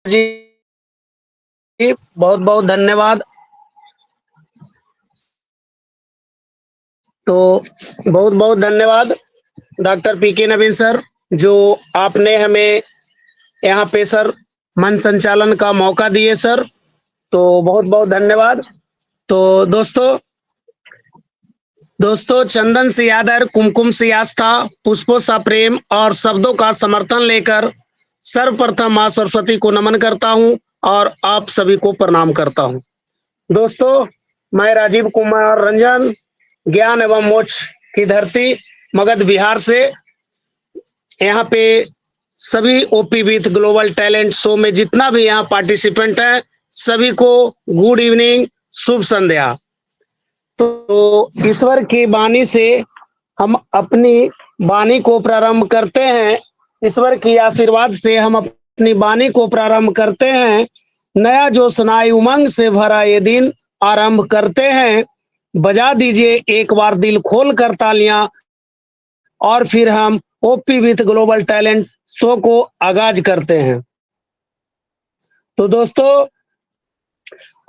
जी, बहुत बहुत धन्यवाद। तो बहुत बहुत धन्यवाद डॉक्टर पी के नवीन सर, जो आपने हमें यहाँ पे सर मंच संचालन का मौका दिए सर। तो बहुत बहुत धन्यवाद। तो दोस्तों चंदन से आदर, कुमकुम से आस्था, पुष्पों सा प्रेम और शब्दों का समर्थन लेकर सर्वप्रथम माँ सरस्वती को नमन करता हूँ और आप सभी को प्रणाम करता हूँ। दोस्तों, मैं राजीव कुमार रंजन, ज्ञान एवं मोक्ष की धरती मगध बिहार से यहाँ पे सभी OP with global talent show में जितना भी यहाँ पार्टिसिपेंट है, सभी को गुड इवनिंग, शुभ संध्या। तो ईश्वर की वाणी से हम अपनी वाणी को प्रारंभ करते हैं। ईश्वर की आशीर्वाद से हम अपनी वाणी को प्रारंभ करते हैं। नया जो सुनाई उमंग से भरा ये दिन आरंभ करते हैं। बजा दीजिए एक बार दिल खोल कर तालियां और फिर हम OP with global talent show को आगाज करते हैं। तो दोस्तों,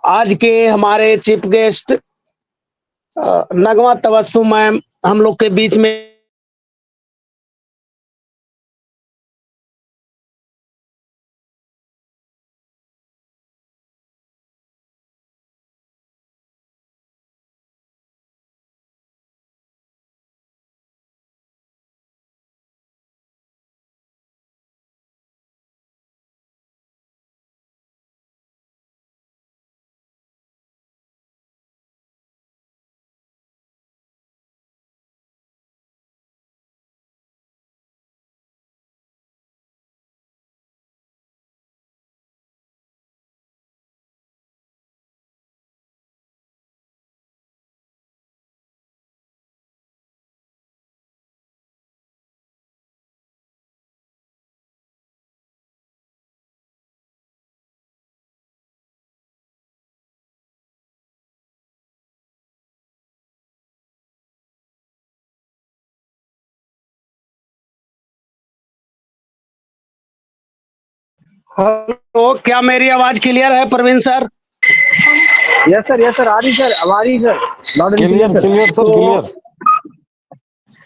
आज के हमारे चीफ गेस्ट नगमा तबस्सुम मैम हम लोग के बीच में हेलो, क्या मेरी आवाज क्लियर है प्रवीण सर? यस सर, आ रही सर, आ रही sir, loud and clear sir. Clear sir, clear.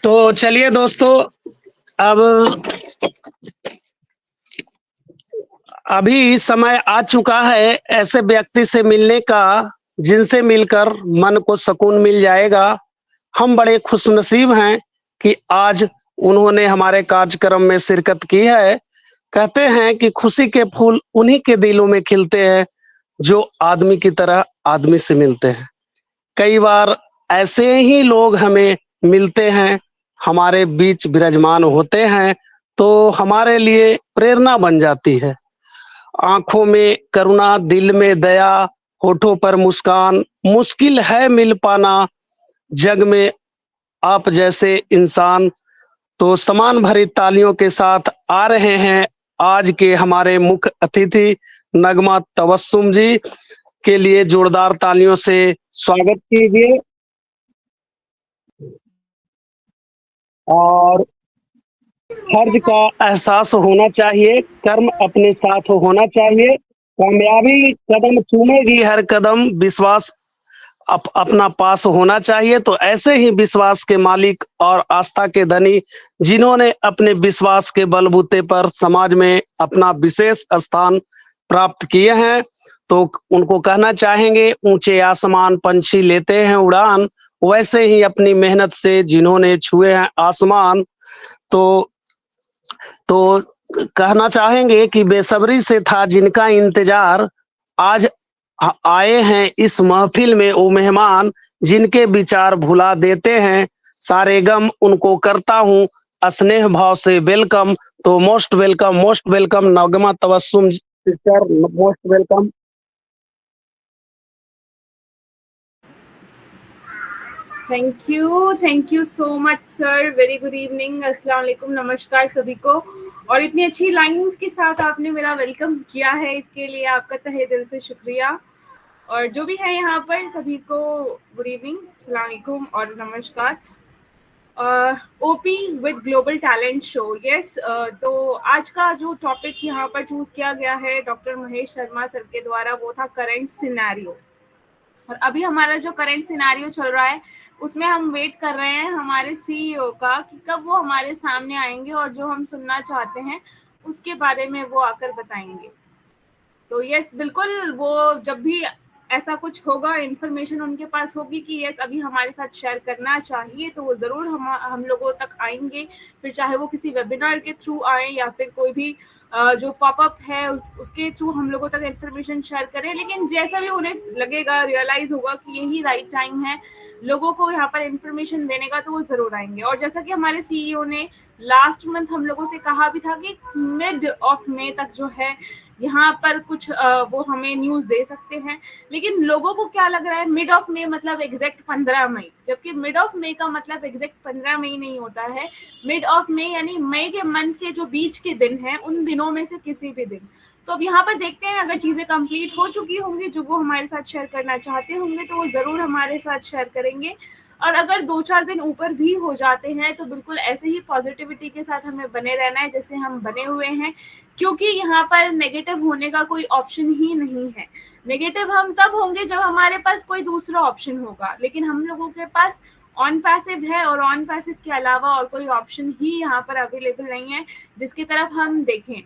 तो चलिए दोस्तों, अब अभी समय आ चुका है ऐसे व्यक्ति से मिलने का जिनसे मिलकर मन को सुकून मिल जाएगा। हम बड़े खुशनसीब हैं कि आज उन्होंने हमारे कार्यक्रम में शिरकत की है। कहते हैं कि खुशी के फूल उन्हीं के दिलों में खिलते हैं जो आदमी की तरह आदमी से मिलते हैं। कई बार ऐसे ही लोग हमें मिलते हैं, हमारे बीच विराजमान होते हैं, तो हमारे लिए प्रेरणा बन जाती है। आंखों में करुणा, दिल में दया, होठों पर मुस्कान, मुश्किल है मिल पाना जग में आप जैसे इंसान। तो समान भरी तालियों के साथ आ रहे हैं आज के हमारे मुख्य अतिथि नगमा तबस्सुम जी के लिए जोरदार तालियों से स्वागत कीजिए। और फर्ज का एहसास होना चाहिए, कर्म अपने साथ होना चाहिए। कामयाबी कदम चूमेगी हर कदम, विश्वास अपना पास होना चाहिए। तो ऐसे ही विश्वास के मालिक और आस्था के धनी जिन्होंने अपने विश्वास के बलबूते पर समाज में अपना विशेष स्थान प्राप्त किए हैं, तो उनको कहना चाहेंगे, ऊंचे आसमान पंछी लेते हैं उड़ान, वैसे ही अपनी मेहनत से जिन्होंने छुए हैं आसमान, तो कहना चाहेंगे कि बेसब्री से था जिनका इंतजार, आज आए हैं इस महफिल में वो मेहमान जिनके विचार भुला देते हैं सारे गम। उनको करता हूँ स्नेह भाव से वेलकम। तो most welcome Nagma Tabassum sister, most welcome. Thank you so much sir. Very good evening, अस्सलाम वालेकुम, नमस्कार सभी को। और इतनी अच्छी लाइंस के साथ आपने मेरा वेलकम किया है, इसके लिए आपका तहे दिल से शुक्रिया। और जो भी है यहाँ पर सभी को गुड इवनिंग, अस्सलाम वालेकुम और नमस्कार। OP with global talent show. Yes, तो आज का जो टॉपिक यहाँ पर चूज किया गया है डॉक्टर महेश शर्मा सर के द्वारा, वो था करंट सिनेरियो। और अभी हमारा जो करंट सिनेरियो चल रहा है उसमें हम वेट कर रहे हैं हमारे सीईओ का कि कब वो हमारे सामने आएंगे और जो हम सुनना चाहते हैं उसके बारे में वो आकर बताएंगे। तो यस, बिल्कुल, वो जब भी ऐसा कुछ होगा, इंफॉर्मेशन उनके पास होगी कि यस अभी हमारे साथ शेयर करना चाहिए, तो वो ज़रूर हम लोगों तक आएंगे। फिर चाहे वो किसी वेबिनार के थ्रू आए या फिर कोई भी जो पॉपअप है उसके थ्रू हम लोगों तक इंफॉर्मेशन शेयर करें, लेकिन जैसा भी उन्हें लगेगा, रियलाइज होगा कि यही राइट टाइम है लोगों को यहाँ पर इंफॉर्मेशन देने का, तो वो ज़रूर आएंगे। और जैसा कि हमारे सीईओ ने लास्ट मंथ हम लोगों से कहा भी था कि मिड ऑफ मई तक जो है यहाँ पर कुछ वो हमें न्यूज़ दे सकते हैं, लेकिन लोगों को क्या लग रहा है मिड ऑफ मई मतलब एग्जैक्ट 15 मई, जबकि मिड ऑफ मई का मतलब एग्जैक्ट 15 मई नहीं होता है। मिड ऑफ मई यानी मई के मंथ के जो बीच के दिन हैं उन दिनों में से किसी भी दिन। तो अब यहाँ पर देखते हैं, अगर चीज़ें कंप्लीट हो चुकी होंगी जो वो हमारे साथ शेयर करना चाहते होंगे तो वो ज़रूर हमारे साथ शेयर करेंगे। और अगर 2-4 दिन ऊपर भी हो जाते हैं तो बिल्कुल ऐसे ही पॉजिटिविटी के साथ हमें बने रहना है जैसे हम बने हुए हैं, क्योंकि यहाँ पर नेगेटिव होने का कोई ऑप्शन ही नहीं है। नेगेटिव हम तब होंगे जब हमारे पास कोई दूसरा ऑप्शन होगा, लेकिन हम लोगों के पास ऑन पैसिव है और ऑन पैसिव के अलावा और कोई ऑप्शन ही यहाँ पर अवेलेबल नहीं है जिसकी तरफ हम देखें।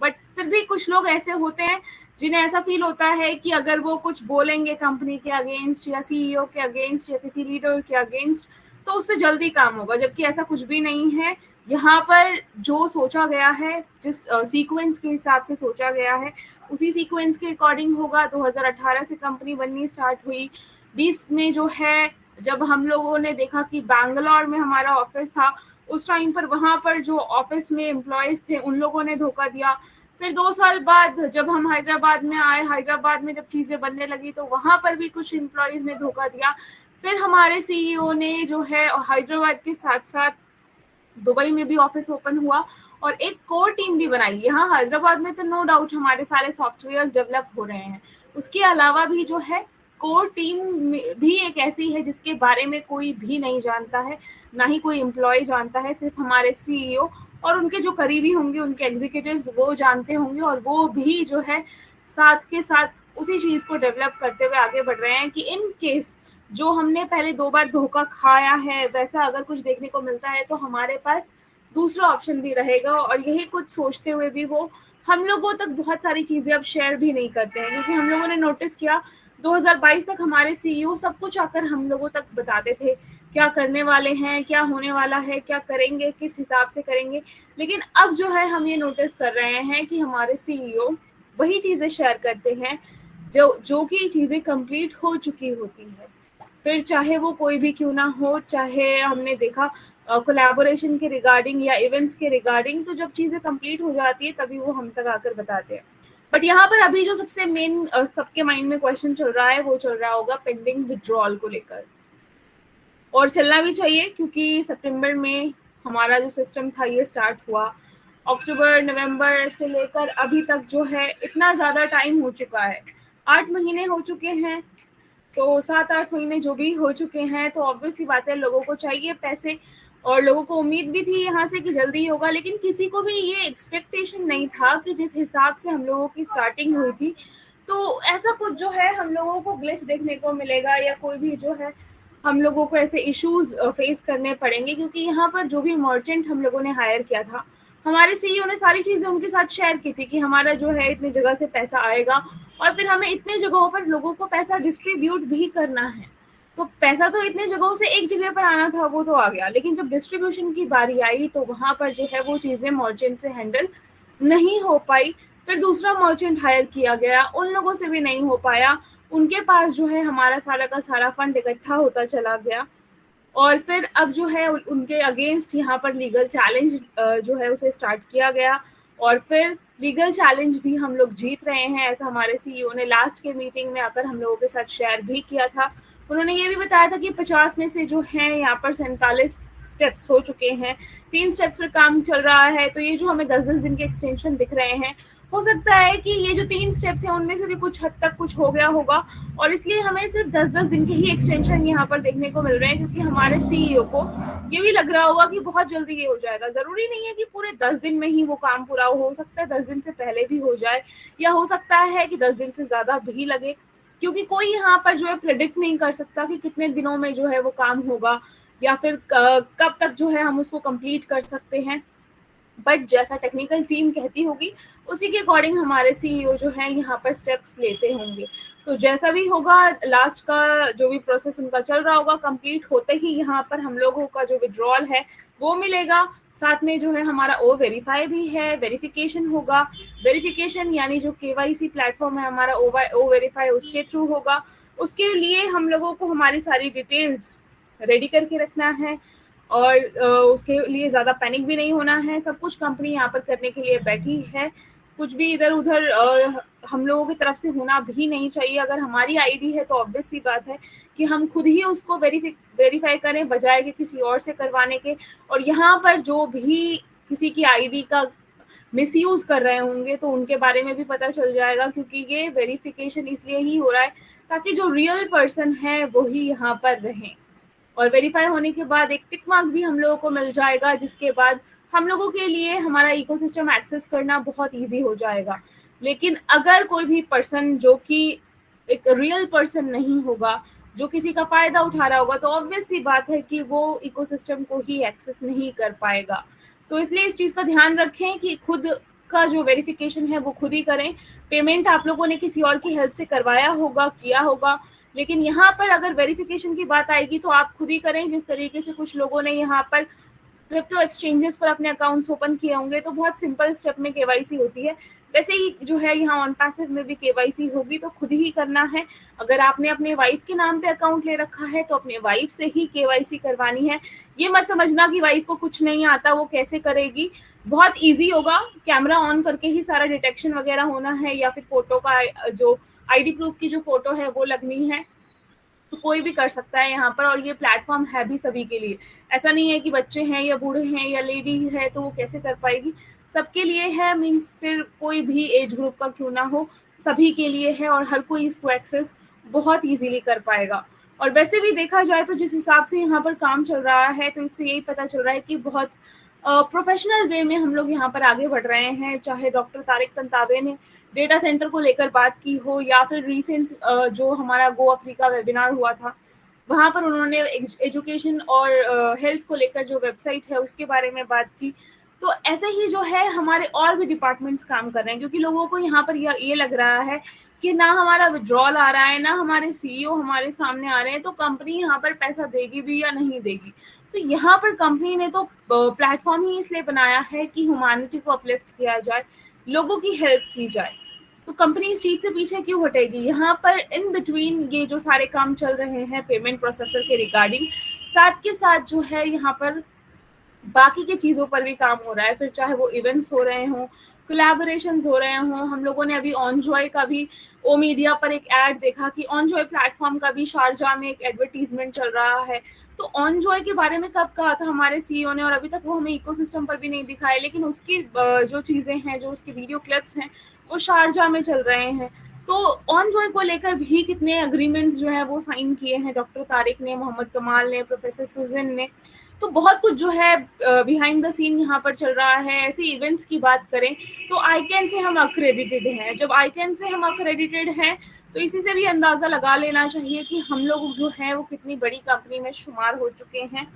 बट फिर भी कुछ लोग ऐसे होते हैं जिन्हें ऐसा फील होता है कि अगर वो कुछ बोलेंगे कंपनी के अगेंस्ट या सीईओ के अगेंस्ट या किसी लीडर के अगेंस्ट तो उससे जल्दी काम होगा, जबकि ऐसा कुछ भी नहीं है। यहाँ पर जो सोचा गया है, जिस सीक्वेंस के हिसाब से सोचा गया है उसी सीक्वेंस के अकॉर्डिंग होगा। 2018 से कंपनी बननी स्टार्ट हुई। 20 में जो है जब हम लोगों ने देखा कि बैंगलोर में हमारा ऑफिस था, उस टाइम पर वहाँ पर जो ऑफिस में एम्प्लॉयज थे उन लोगों ने धोखा दिया। फिर 2 साल बाद जब हम हैदराबाद में आए, हैदराबाद में जब चीज़ें बनने लगी तो वहाँ पर भी कुछ एम्प्लॉयज ने धोखा दिया। फिर हमारे सीईओ ने जो है हैदराबाद के साथ साथ दुबई में भी ऑफिस ओपन हुआ और एक कोर टीम भी बनाई। यहाँ हैदराबाद में तो नो डाउट हमारे सारे सॉफ्टवेयर्स डेवलप हो रहे हैं, उसके अलावा भी जो है कोर टीम भी एक ऐसी है जिसके बारे में कोई भी नहीं जानता है, ना ही कोई एम्प्लॉय जानता है, सिर्फ हमारे सीईओ और उनके जो करीबी होंगे, उनके एग्जीक्यूटिव्स वो जानते होंगे। और वो भी जो है साथ के साथ उसी चीज़ को डेवलप करते हुए आगे बढ़ रहे हैं कि इन केस जो हमने पहले 2 बार धोखा खाया है वैसा अगर कुछ देखने को मिलता है तो हमारे पास दूसरा ऑप्शन भी रहेगा। और यही कुछ सोचते हुए भी वो हम लोगों तक बहुत सारी चीज़ें अब शेयर भी नहीं करते हैं, क्योंकि हम लोगों ने नोटिस किया 2022 तक हमारे सीईओ सब कुछ आकर हम लोगों तक बताते थे क्या करने वाले हैं, क्या होने वाला है, क्या करेंगे, किस हिसाब से करेंगे। लेकिन अब जो है हम ये नोटिस कर रहे हैं कि हमारे सीईओ वही चीज़ें शेयर करते हैं जो कि चीज़ें कंप्लीट हो चुकी होती है, फिर चाहे वो कोई भी क्यों ना हो। चाहे हमने देखा कोलैबोरेशन के रिगार्डिंग या इवेंट्स के रिगार्डिंग, तो जब चीज़ें कंप्लीट हो जाती है तभी वो हम तक आकर बताते हैं। बट यहाँ पर अभी जो सबसे मेन सबके माइंड में क्वेश्चन चल रहा है वो चल रहा होगा पेंडिंग विड्रॉल को लेकर, और चलना भी चाहिए क्योंकि सितंबर में हमारा जो सिस्टम था ये स्टार्ट हुआ। अक्टूबर नवंबर से लेकर अभी तक जो है इतना ज़्यादा टाइम हो चुका है, 8 महीने हो चुके हैं। तो 7-8 महीने जो भी हो चुके हैं तो ऑब्वियस सी बात है लोगों को चाहिए पैसे, और लोगों को उम्मीद भी थी यहाँ से कि जल्दी होगा, लेकिन किसी को भी ये एक्सपेक्टेशन नहीं था कि जिस हिसाब से हम लोगों की स्टार्टिंग हुई थी तो ऐसा कुछ जो है हम लोगों को ग्लिच देखने को मिलेगा या कोई भी जो है हम लोगों को ऐसे इश्यूज फेस करने पड़ेंगे। क्योंकि यहाँ पर जो भी मर्चेंट हम लोगों ने हायर किया था, हमारे सीईओ ने सारी चीज़ें उनके साथ शेयर की थी कि हमारा जो है इतनी जगह से पैसा आएगा और फिर हमें इतने जगहों पर लोगों को पैसा डिस्ट्रीब्यूट भी करना है। तो पैसा तो इतने जगहों से एक जगह पर आना था, वो तो आ गया, लेकिन जब डिस्ट्रीब्यूशन की बारी आई तो वहाँ पर जो है वो चीज़ें मर्चेंट से हैंडल नहीं हो पाई। फिर दूसरा मर्चेंट हायर किया गया, उन लोगों से भी नहीं हो पाया, उनके पास जो है हमारा सारा का सारा फंड इकट्ठा होता चला गया। और फिर अब जो है उनके अगेंस्ट यहाँ पर लीगल चैलेंज जो है उसे स्टार्ट किया गया, और फिर लीगल चैलेंज भी हम लोग जीत रहे हैं, ऐसा हमारे सीईओ ने लास्ट के मीटिंग में आकर हम लोगों के साथ शेयर भी किया था। उन्होंने ये भी बताया था कि 50 में से जो हैं यहाँ पर 47 स्टेप्स हो चुके हैं, 3 स्टेप्स पर काम चल रहा है। तो ये जो हमें 10-10 दिन के एक्सटेंशन दिख रहे हैं हो सकता है कि ये जो 3 स्टेप्स हैं उनमें से भी कुछ हद तक कुछ हो गया होगा और इसलिए हमें सिर्फ 10-10 दिन के ही एक्सटेंशन यहाँ पर देखने को मिल रहे हैं, क्योंकि हमारे सीईओ को ये भी लग रहा होगा कि बहुत जल्दी ये हो जाएगा। जरूरी नहीं है कि पूरे 10 दिन में ही वो काम पूरा हो सकता है 10 दिन से पहले भी हो जाए, या हो सकता है कि 10 दिन से ज्यादा भी लगे, क्योंकि कोई यहाँ पर जो है प्रेडिक्ट नहीं कर सकता कि कितने दिनों में जो है वो काम होगा या फिर कब तक जो है हम उसको कंप्लीट कर सकते हैं। बट जैसा टेक्निकल टीम कहती होगी उसी के अकॉर्डिंग हमारे सीईओ जो है यहाँ पर स्टेप्स लेते होंगे। तो जैसा भी होगा, लास्ट का जो भी प्रोसेस उनका चल रहा होगा, कंप्लीट होते ही यहाँ पर हम लोगों का जो विड्रॉल है वो मिलेगा। साथ में जो है हमारा ओ वेरीफाई भी है, वेरिफिकेशन होगा। वेरिफिकेशन यानी जो केवाईसी प्लेटफॉर्म है हमारा ओ वेरीफाई, उसके थ्रू होगा। उसके लिए हम लोगों को हमारी सारी डिटेल्स रेडी करके रखना है और उसके लिए ज़्यादा पैनिक भी नहीं होना है। सब कुछ कंपनी यहाँ पर करने के लिए बैठी है, कुछ भी इधर उधर हम लोगों की तरफ से होना भी नहीं चाहिए। अगर हमारी आईडी है तो ऑब्वियस सी बात है कि हम खुद ही उसको वेरीफाई करें बजाय कि किसी और से करवाने के। और यहाँ पर जो भी किसी की आईडी का मिसयूज कर रहे होंगे तो उनके बारे में भी पता चल जाएगा, क्योंकि ये वेरिफिकेशन इसलिए ही हो रहा है ताकि जो रियल पर्सन है वो ही यहाँ पर रहें। और वेरीफाई होने के बाद एक टिक मार्क भी हम लोगों को मिल जाएगा, जिसके बाद हम लोगों के लिए हमारा इकोसिस्टम एक्सेस करना बहुत इजी हो जाएगा। लेकिन अगर कोई भी पर्सन जो कि एक रियल पर्सन नहीं होगा, जो किसी का फायदा उठा रहा होगा, तो ऑब्वियस सी बात है कि वो इकोसिस्टम को ही एक्सेस नहीं कर पाएगा। तो इसलिए इस चीज़ का ध्यान रखें कि खुद का जो वेरिफिकेशन है वो खुद ही करें। पेमेंट आप लोगों ने किसी और की हेल्प से करवाया होगा, किया होगा, लेकिन यहाँ पर अगर वेरिफिकेशन की बात आएगी तो आप खुद ही करें। जिस तरीके से कुछ लोगों ने यहाँ पर क्रिप्टो एक्सचेंजेस पर अपने अकाउंट्स ओपन किए होंगे, तो बहुत सिंपल स्टेप में केवाईसी होती है, वैसे ही जो है यहाँ ऑन पैसिव में भी केवाईसी होगी, तो खुद ही करना है। अगर आपने अपने वाइफ के नाम पे अकाउंट ले रखा है तो अपने वाइफ से ही केवाईसी करवानी है। ये मत समझना कि वाइफ को कुछ नहीं आता, वो कैसे करेगी। बहुत ईजी होगा, कैमरा ऑन करके ही सारा डिटेक्शन वगैरह होना है, या फिर फोटो का जो आईडी प्रूफ की जो फोटो है वो लगनी है। तो कोई भी कर सकता है यहाँ पर, और ये प्लेटफॉर्म है भी सभी के लिए। ऐसा नहीं है कि बच्चे हैं या बूढ़े हैं या लेडी है तो वो कैसे कर पाएगी, सबके लिए है। मीन्स फिर कोई भी एज ग्रुप का क्यों ना हो, सभी के लिए है और हर कोई इसको एक्सेस बहुत इजीली कर पाएगा। और वैसे भी देखा जाए तो जिस हिसाब से यहाँ पर काम चल रहा है, तो इससे यही पता चल रहा है कि बहुत प्रोफेशनल वे में हम लोग यहाँ पर आगे बढ़ रहे हैं। चाहे डॉक्टर तारिक तंतावे ने डेटा सेंटर को लेकर बात की हो, या फिर रिसेंट जो हमारा गो अफ्रीका वेबिनार हुआ था वहाँ पर उन्होंने एजुकेशन और हेल्थ को लेकर जो वेबसाइट है उसके बारे में बात की। तो ऐसे ही जो है हमारे और भी डिपार्टमेंट्स काम कर रहे हैं, क्योंकि लोगों को यहाँ पर ये लग रहा है कि ना हमारा विड्रॉल आ रहा है, ना हमारे सीईओ हमारे सामने आ रहे हैं, तो कंपनी यहाँ पर पैसा देगी भी या नहीं देगी। तो यहाँ पर कंपनी ने तो प्लेटफॉर्म ही इसलिए बनाया है कि ह्यूमैनिटी को अपलिफ्ट किया जाए, लोगों की हेल्प की जाए। तो कंपनी इस चीज से पीछे क्यों हटेगी। यहाँ पर इन बिटवीन ये जो सारे काम चल रहे हैं पेमेंट प्रोसेसर के रिगार्डिंग, साथ के साथ जो है यहाँ पर बाकी की चीज़ों पर भी काम हो रहा है। फिर चाहे वो इवेंट्स हो रहे हों, कोलैबोरेशंस हो रहे हों। हम लोगों ने अभी ऑनजॉय का भी ओ मीडिया पर एक ऐड देखा कि ऑनजॉय प्लेटफॉर्म का भी शारजाह में एक एडवर्टीजमेंट चल रहा है। तो ऑनजॉय के बारे में कब कहा था हमारे सीईओ ने, और अभी तक वो हमें इकोसिस्टम पर भी नहीं दिखाए, लेकिन उसकी जो चीज़ें हैं, जो उसकी वीडियो क्लिप्स हैं, वो शारजाह में चल रहे हैं। तो ऑनजॉय को लेकर भी कितने अग्रीमेंट्स जो है वो साइन किए हैं डॉक्टर तारिक ने, मोहम्मद कमाल ने, प्रोफेसर सुजन ने। तो बहुत कुछ जो है बिहाइंड द सीन यहाँ पर चल रहा है। ऐसे इवेंट्स की बात करें तो आईकैन से हम अक्रेडिटेड हैं। जब आईकैन से हम अक्रेडिटेड हैं तो इसी से भी अंदाजा लगा लेना चाहिए कि हम लोग जो हैं वो कितनी बड़ी कंपनी में शुमार हो चुके हैं।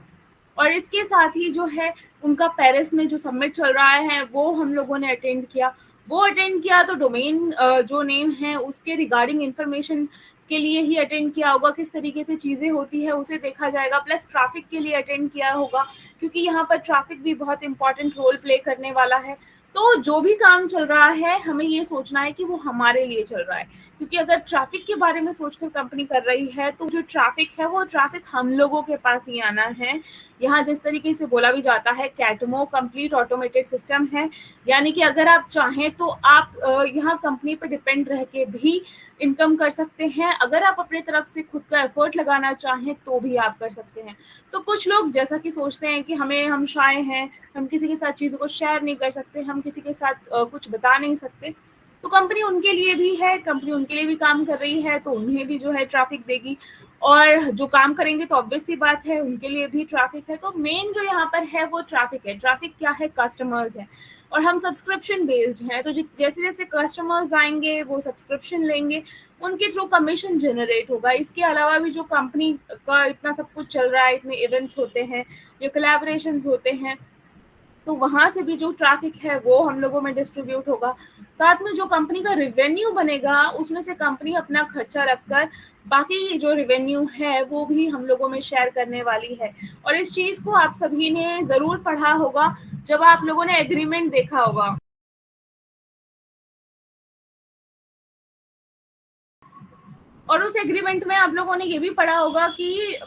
और इसके साथ ही जो है उनका पेरिस में जो समिट चल रहा है वो हम लोगों ने अटेंड किया। तो डोमेन जो नेम है उसके रिगार्डिंग इंफॉर्मेशन के लिए ही अटेंड किया होगा, किस तरीके से चीज़ें होती है उसे देखा जाएगा। प्लस ट्रैफिक के लिए अटेंड किया होगा, क्योंकि यहाँ पर ट्रैफिक भी बहुत इंपॉर्टेंट रोल प्ले करने वाला है। तो जो भी काम चल रहा है हमें ये सोचना है कि वो हमारे लिए चल रहा है, क्योंकि अगर ट्रैफिक के बारे में सोचकर कंपनी कर रही है तो जो ट्रैफिक है वो ट्रैफिक हम लोगों के पास ही आना है। यहाँ जिस तरीके से बोला भी जाता है कैटमो कंप्लीट ऑटोमेटेड सिस्टम है, यानी कि अगर आप चाहें तो आप यहाँ कंपनी पर डिपेंड रह के भी इनकम कर सकते हैं। अगर आप अपने तरफ से खुद का एफर्ट लगाना चाहें तो भी आप कर सकते हैं। तो कुछ लोग जैसा कि सोचते हैं कि हम शाय हैं, हम किसी के साथ चीज़ों को शेयर नहीं कर सकते, हम किसी के साथ कुछ बता नहीं सकते, तो कंपनी उनके लिए भी है, कंपनी उनके लिए भी काम कर रही है, तो उन्हें भी जो है ट्रैफिक देगी, और जो काम करेंगे तो ऑब्वियस सी बात है उनके लिए भी ट्रैफिक है। तो मेन जो यहाँ पर है वो ट्रैफिक है। ट्रैफिक क्या है? कस्टमर्स है, और हम सब्सक्रिप्शन बेस्ड हैं, तो जैसे जैसे कस्टमर्स आएंगे वो सब्सक्रिप्शन लेंगे, उनके थ्रू कमीशन जनरेट होगा। इसके अलावा भी जो कंपनी का इतना सब कुछ चल रहा है, इतने इवेंट्स होते हैं, जो कोलैबोरेशंस होते हैं, तो वहां से भी जो ट्रैफिक है वो हम लोगों में डिस्ट्रीब्यूट होगा। साथ में जो कंपनी का रिवेन्यू बनेगा उसमें से कंपनी अपना खर्चा रखकर बाकी जो रिवेन्यू है वो भी हम लोगों में शेयर करने वाली है। और इस चीज को आप सभी ने जरूर पढ़ा होगा जब आप लोगों ने एग्रीमेंट देखा होगा, और उस एग्रीमेंट में आप लोगों ने ये भी पढ़ा होगा कि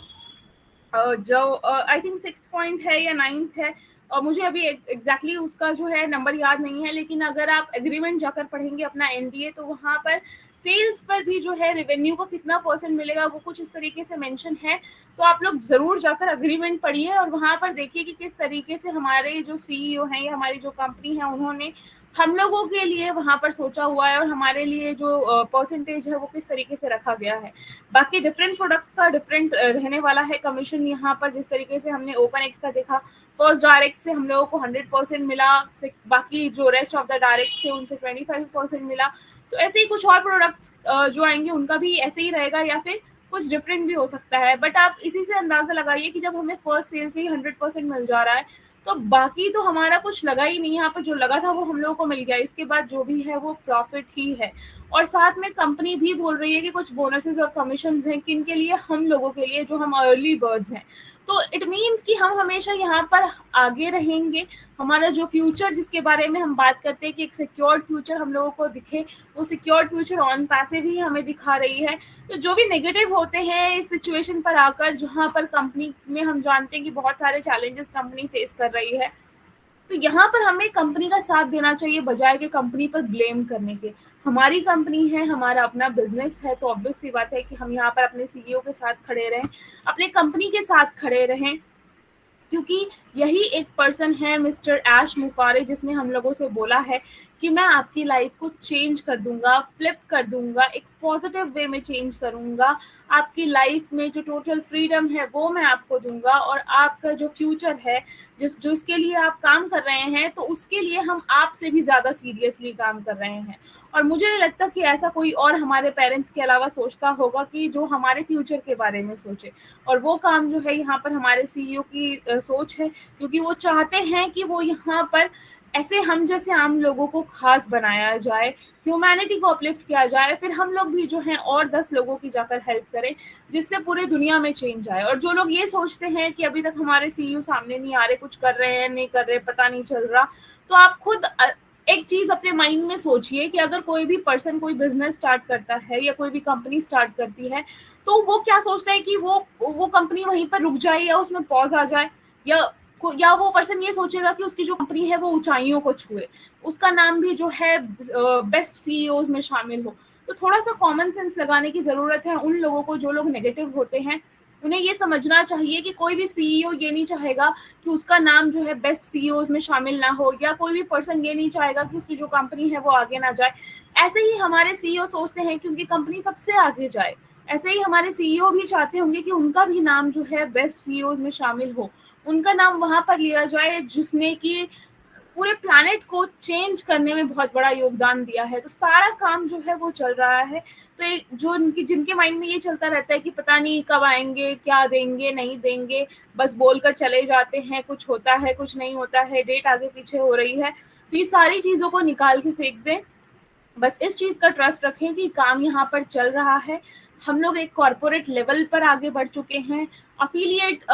जो आई थिंक 6th पॉइंट है या 9th है, और मुझे अभी एग्जैक्टली उसका जो है नंबर याद नहीं है, लेकिन अगर आप एग्रीमेंट जाकर पढ़ेंगे अपना एनडीए तो वहाँ पर सेल्स पर भी जो है रेवेन्यू को कितना % मिलेगा वो कुछ इस तरीके से मेंशन है। तो आप लोग जरूर जाकर एग्रीमेंट पढ़िए और वहाँ पर देखिए कि किस तरीके से हमारे जो सीईओ हैं या हमारी जो कंपनी है उन्होंने हम लोगों के लिए वहाँ पर सोचा हुआ है, और हमारे लिए जो परसेंटेज है वो किस तरीके से रखा गया है। बाकी डिफरेंट प्रोडक्ट्स का डिफरेंट रहने वाला है कमीशन। यहाँ पर जिस तरीके से हमने ओपन एक्ट का देखा, फर्स्ट डायरेक्ट से हम लोगों को 100% मिला, बाकी जो रेस्ट ऑफ द डायरेक्ट थे उनसे 25% मिला। तो ऐसे ही कुछ और प्रोडक्ट्स जो आएंगे उनका भी ऐसे ही रहेगा या फिर कुछ डिफरेंट भी हो सकता है। बट आप इसी से अंदाजा लगाइए कि जब हमें फर्स्ट सेल से ही 100% मिल जा रहा है तो बाकी तो हमारा कुछ लगा ही नहीं, यहाँ पर जो लगा था वो हम लोगों को मिल गया, इसके बाद जो भी है वो प्रॉफिट ही है। और साथ में कंपनी भी बोल रही है कि कुछ बोनसेस और कमीशंस हैं किन के लिए? हम लोगों के लिए जो हम अर्ली बर्ड्स हैं। तो इट मीन्स कि हम हमेशा यहाँ पर आगे रहेंगे। हमारा जो फ्यूचर जिसके बारे में हम बात करते हैं कि एक सिक्योर्ड फ्यूचर हम लोगों को दिखे, वो सिक्योर्ड फ्यूचर ऑन पैसिव ही हमें दिखा रही है। तो जो भी नेगेटिव होते हैं इस सिचुएशन पर आकर, जहाँ पर कंपनी में हम जानते हैं कि बहुत सारे चैलेंजेस कंपनी फेस कर रही है, तो यहाँ पर हमें कंपनी का साथ देना चाहिए बजाय के कंपनी पर ब्लेम करने के। हमारी कंपनी है, हमारा अपना बिजनेस है, तो ऑब्वियस सी बात है कि हम यहाँ पर अपने सीईओ के साथ खड़े रहें, अपने कंपनी के साथ खड़े रहें, क्योंकि यही एक पर्सन है मिस्टर ऐश मुफारे जिसने हम लोगों से बोला है कि मैं आपकी लाइफ को चेंज कर दूंगा, फ्लिप कर दूंगा, एक पॉजिटिव वे में चेंज करूंगा। आपकी लाइफ में जो टोटल फ्रीडम है वो मैं आपको दूंगा, और आपका जो फ्यूचर है जिसके लिए आप काम कर रहे हैं, तो उसके लिए हम आपसे भी ज्यादा सीरियसली काम कर रहे हैं। और मुझे नहीं लगता कि ऐसा कोई और हमारे पेरेंट्स के अलावा सोचता होगा कि जो हमारे फ्यूचर के बारे में सोचे। और वो काम जो है यहाँ पर हमारे सीईओ की सोच है, क्योंकि वो चाहते हैं कि वो यहाँ पर ऐसे हम जैसे आम लोगों को खास बनाया जाए, ह्यूमैनिटी को अपलिफ्ट किया जाए, फिर हम लोग भी जो हैं और 10 लोगों की जाकर हेल्प करें, जिससे पूरे दुनिया में चेंज आए। और जो लोग ये सोचते हैं कि अभी तक हमारे सीईओ सामने नहीं आ रहे, कुछ कर रहे हैं नहीं कर रहे, पता नहीं चल रहा, तो आप खुद एक चीज अपने माइंड में सोचिए कि अगर कोई भी पर्सन कोई बिजनेस स्टार्ट करता है या कोई भी कंपनी स्टार्ट करती है, तो वो क्या सोचता है कि वो कंपनी वहीं पर रुक जाए या उसमें पॉज आ जाए, या वो पर्सन ये सोचेगा कि उसकी जो कंपनी है वो ऊंचाइयों को छुए, उसका नाम भी जो है बेस्ट सीईओज में शामिल हो। तो थोड़ा सा कॉमन सेंस लगाने की जरूरत है उन लोगों को जो लोग नेगेटिव होते हैं। उन्हें ये समझना चाहिए कि कोई भी सीईओ ये नहीं चाहेगा कि उसका नाम जो है बेस्ट सीईओज में शामिल ना हो, या कोई भी पर्सन ये नहीं चाहेगा कि उसकी जो कंपनी है वो आगे ना जाए। ऐसे ही हमारे सीईओ सोचते हैं कि उनकी कंपनी सबसे आगे जाए, ऐसे ही हमारे सीईओ भी चाहते होंगे कि उनका भी नाम जो है बेस्ट सीईओज में शामिल हो, उनका नाम वहां पर लिया जाए जिसने कि पूरे प्लैनेट को चेंज करने में बहुत बड़ा योगदान दिया है। तो सारा काम जो है वो चल रहा है। तो जो जिनके माइंड में ये चलता रहता है कि पता नहीं कब आएंगे, क्या देंगे नहीं देंगे, बस बोलकर चले जाते हैं, कुछ होता है कुछ नहीं होता है, डेट आगे पीछे हो रही है, तो ये सारी चीजों को निकाल के फेंक दें। बस इस चीज का ट्रस्ट रखें कि काम यहाँ पर चल रहा है। हम लोग एक कॉर्पोरेट लेवल पर आगे बढ़ चुके हैं, अफिलिएट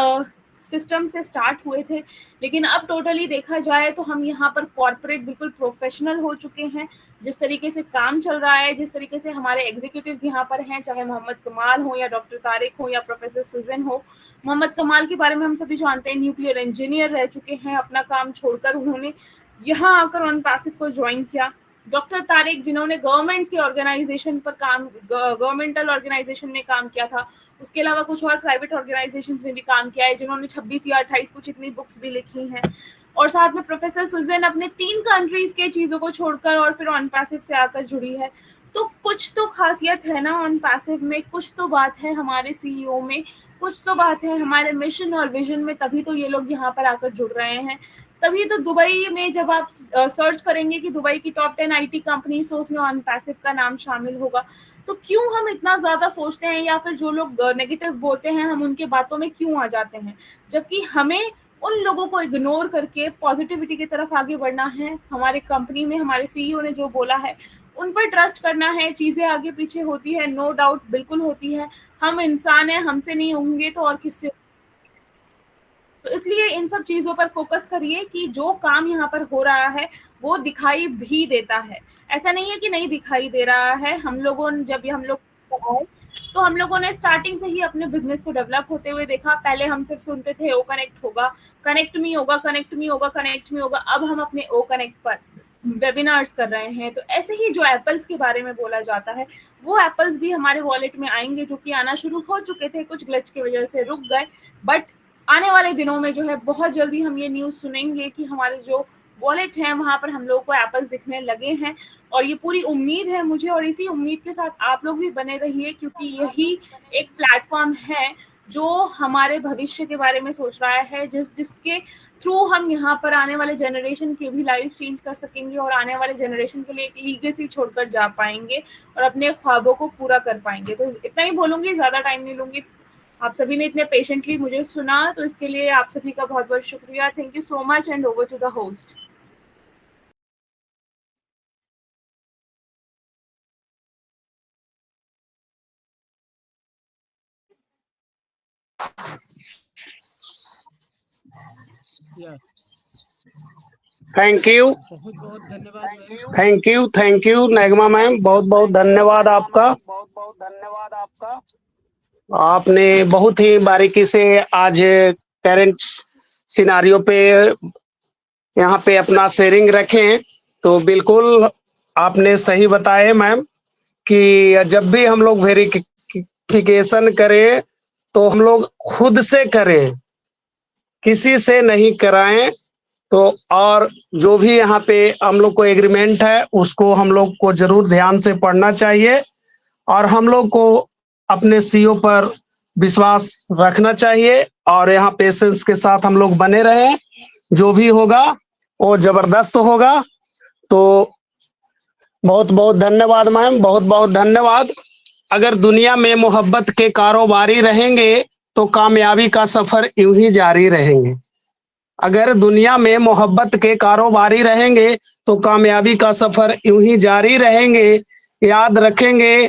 सिस्टम से स्टार्ट हुए थे, लेकिन अब टोटली देखा जाए तो हम यहाँ पर कॉर्पोरेट बिल्कुल प्रोफेशनल हो चुके हैं, जिस तरीके से काम चल रहा है, जिस तरीके से हमारे एग्जीक्यूटिव्स यहाँ पर हैं, चाहे मोहम्मद कमाल हो या डॉक्टर तारिक हो या प्रोफेसर सुजन हो। मोहम्मद कमाल के बारे में हम सभी जानते हैं, न्यूक्लियर इंजीनियर रह चुके हैं, अपना काम छोड़कर उन्होंने यहाँ आकर ऑन पैसिव को ज्वाइन किया। डॉक्टर तारिक जिन्होंने गवर्नमेंट के ऑर्गेनाइजेशन पर काम, गवर्नमेंटल ऑर्गेनाइजेशन में काम किया था, उसके अलावा कुछ और प्राइवेट ऑर्गेनाइजेशंस में भी काम किया है, जिन्होंने 26 या 28 कुछ इतनी बुक्स भी लिखी हैं। और साथ में प्रोफेसर सुजन अपने 3 कंट्रीज के चीजों को छोड़कर और फिर ऑन पैसिव से आकर जुड़ी है। तो कुछ तो खासियत है ना ऑन पैसिव में, कुछ तो बात है हमारे सीईओ में, कुछ तो बात है हमारे मिशन और विजन में, तभी तो ये लोग यहाँ पर आकर जुड़ रहे हैं। तभी तो दुबई में जब आप सर्च करेंगे कि दुबई की टॉप 10 आईटी कंपनीज, तो उसमें ऑन पैसिव का नाम शामिल होगा। तो क्यों हम इतना ज्यादा सोचते हैं, या फिर जो लोग नेगेटिव बोलते हैं हम उनके बातों में क्यों आ जाते हैं, जबकि हमें उन लोगों को इग्नोर करके पॉजिटिविटी की तरफ आगे बढ़ना है। हमारे कंपनी में हमारे सीईओ ने जो बोला है उन पर ट्रस्ट करना है। चीजें आगे पीछे होती है, नो डाउट, बिल्कुल होती है, हम इंसान हैं, हमसे नहीं होंगे तो और किससे। तो इसलिए इन सब चीजों पर फोकस करिए कि जो काम यहाँ पर हो रहा है वो दिखाई भी देता है। ऐसा नहीं है कि नहीं दिखाई दे रहा है। हम लोगों ने जब हम लोग तो हम लोगों ने स्टार्टिंग से ही अपने बिजनेस को डेवलप होते हुए देखा। पहले हम सिर्फ सुनते थे ओ कनेक्ट होगा, कनेक्ट मी होगा, कनेक्ट मी होगा, कनेक्ट मी होगा। अब हम अपने ओ कनेक्ट पर वेबिनार्स कर रहे हैं। तो ऐसे ही जो एप्पल्स के बारे में बोला जाता है, वो एप्पल्स भी हमारे वॉलेट में आएंगे, जो कि आना शुरू हो चुके थे, कुछ ग्लिच की वजह से रुक गए, बट आने वाले दिनों में जो है बहुत जल्दी हम ये न्यूज़ सुनेंगे कि हमारे जो वॉलेट हैं वहां पर हम लोगों को एप्पल्स दिखने लगे हैं। और ये पूरी उम्मीद है मुझे, और इसी उम्मीद के साथ आप लोग भी बने रहिए, क्योंकि यही एक प्लेटफॉर्म है जो हमारे भविष्य के बारे में सोच रहा है, जिसके थ्रू हम यहाँ पर आने वाले जनरेशन की भी लाइफ चेंज कर सकेंगे और आने वाले जनरेशन के लिए एक लीगेसी छोड़कर जा पाएंगे और अपने ख्वाबों को पूरा कर पाएंगे। तो इतना ही बोलूंगी, ज्यादा टाइम नहीं लूंगी। आप सभी ने इतने पेशेंटली मुझे सुना, तो इसके लिए आप सभी का बहुत बहुत शुक्रिया। Thank you so much and over to the host. Yes, thank you, बहुत बहुत धन्यवाद। थैंक यू नगमा मैम, बहुत बहुत धन्यवाद आपका। आपने बहुत ही बारीकी से आज करंट सिनारियो पे यहाँ पे अपना शेयरिंग रखें। तो बिल्कुल आपने सही बताए मैम कि जब भी हम लोग वेरिफिकेशन करें तो हम लोग खुद से करें, किसी से नहीं कराएं। तो और जो भी यहाँ पे हम लोग को एग्रीमेंट है उसको हम लोग को जरूर ध्यान से पढ़ना चाहिए और हम लोग को अपने सीईओ पर विश्वास रखना चाहिए और यहाँ पेशेंस के साथ हम लोग बने रहें। जो भी होगा वो जबरदस्त होगा। तो बहुत बहुत धन्यवाद मैम, बहुत बहुत धन्यवाद। अगर दुनिया में मोहब्बत के कारोबारी रहेंगे तो कामयाबी का सफर यूं ही जारी रहेंगे। अगर दुनिया में मोहब्बत के कारोबारी रहेंगे तो कामयाबी का सफर यूं ही जारी रहेंगे। याद रखेंगे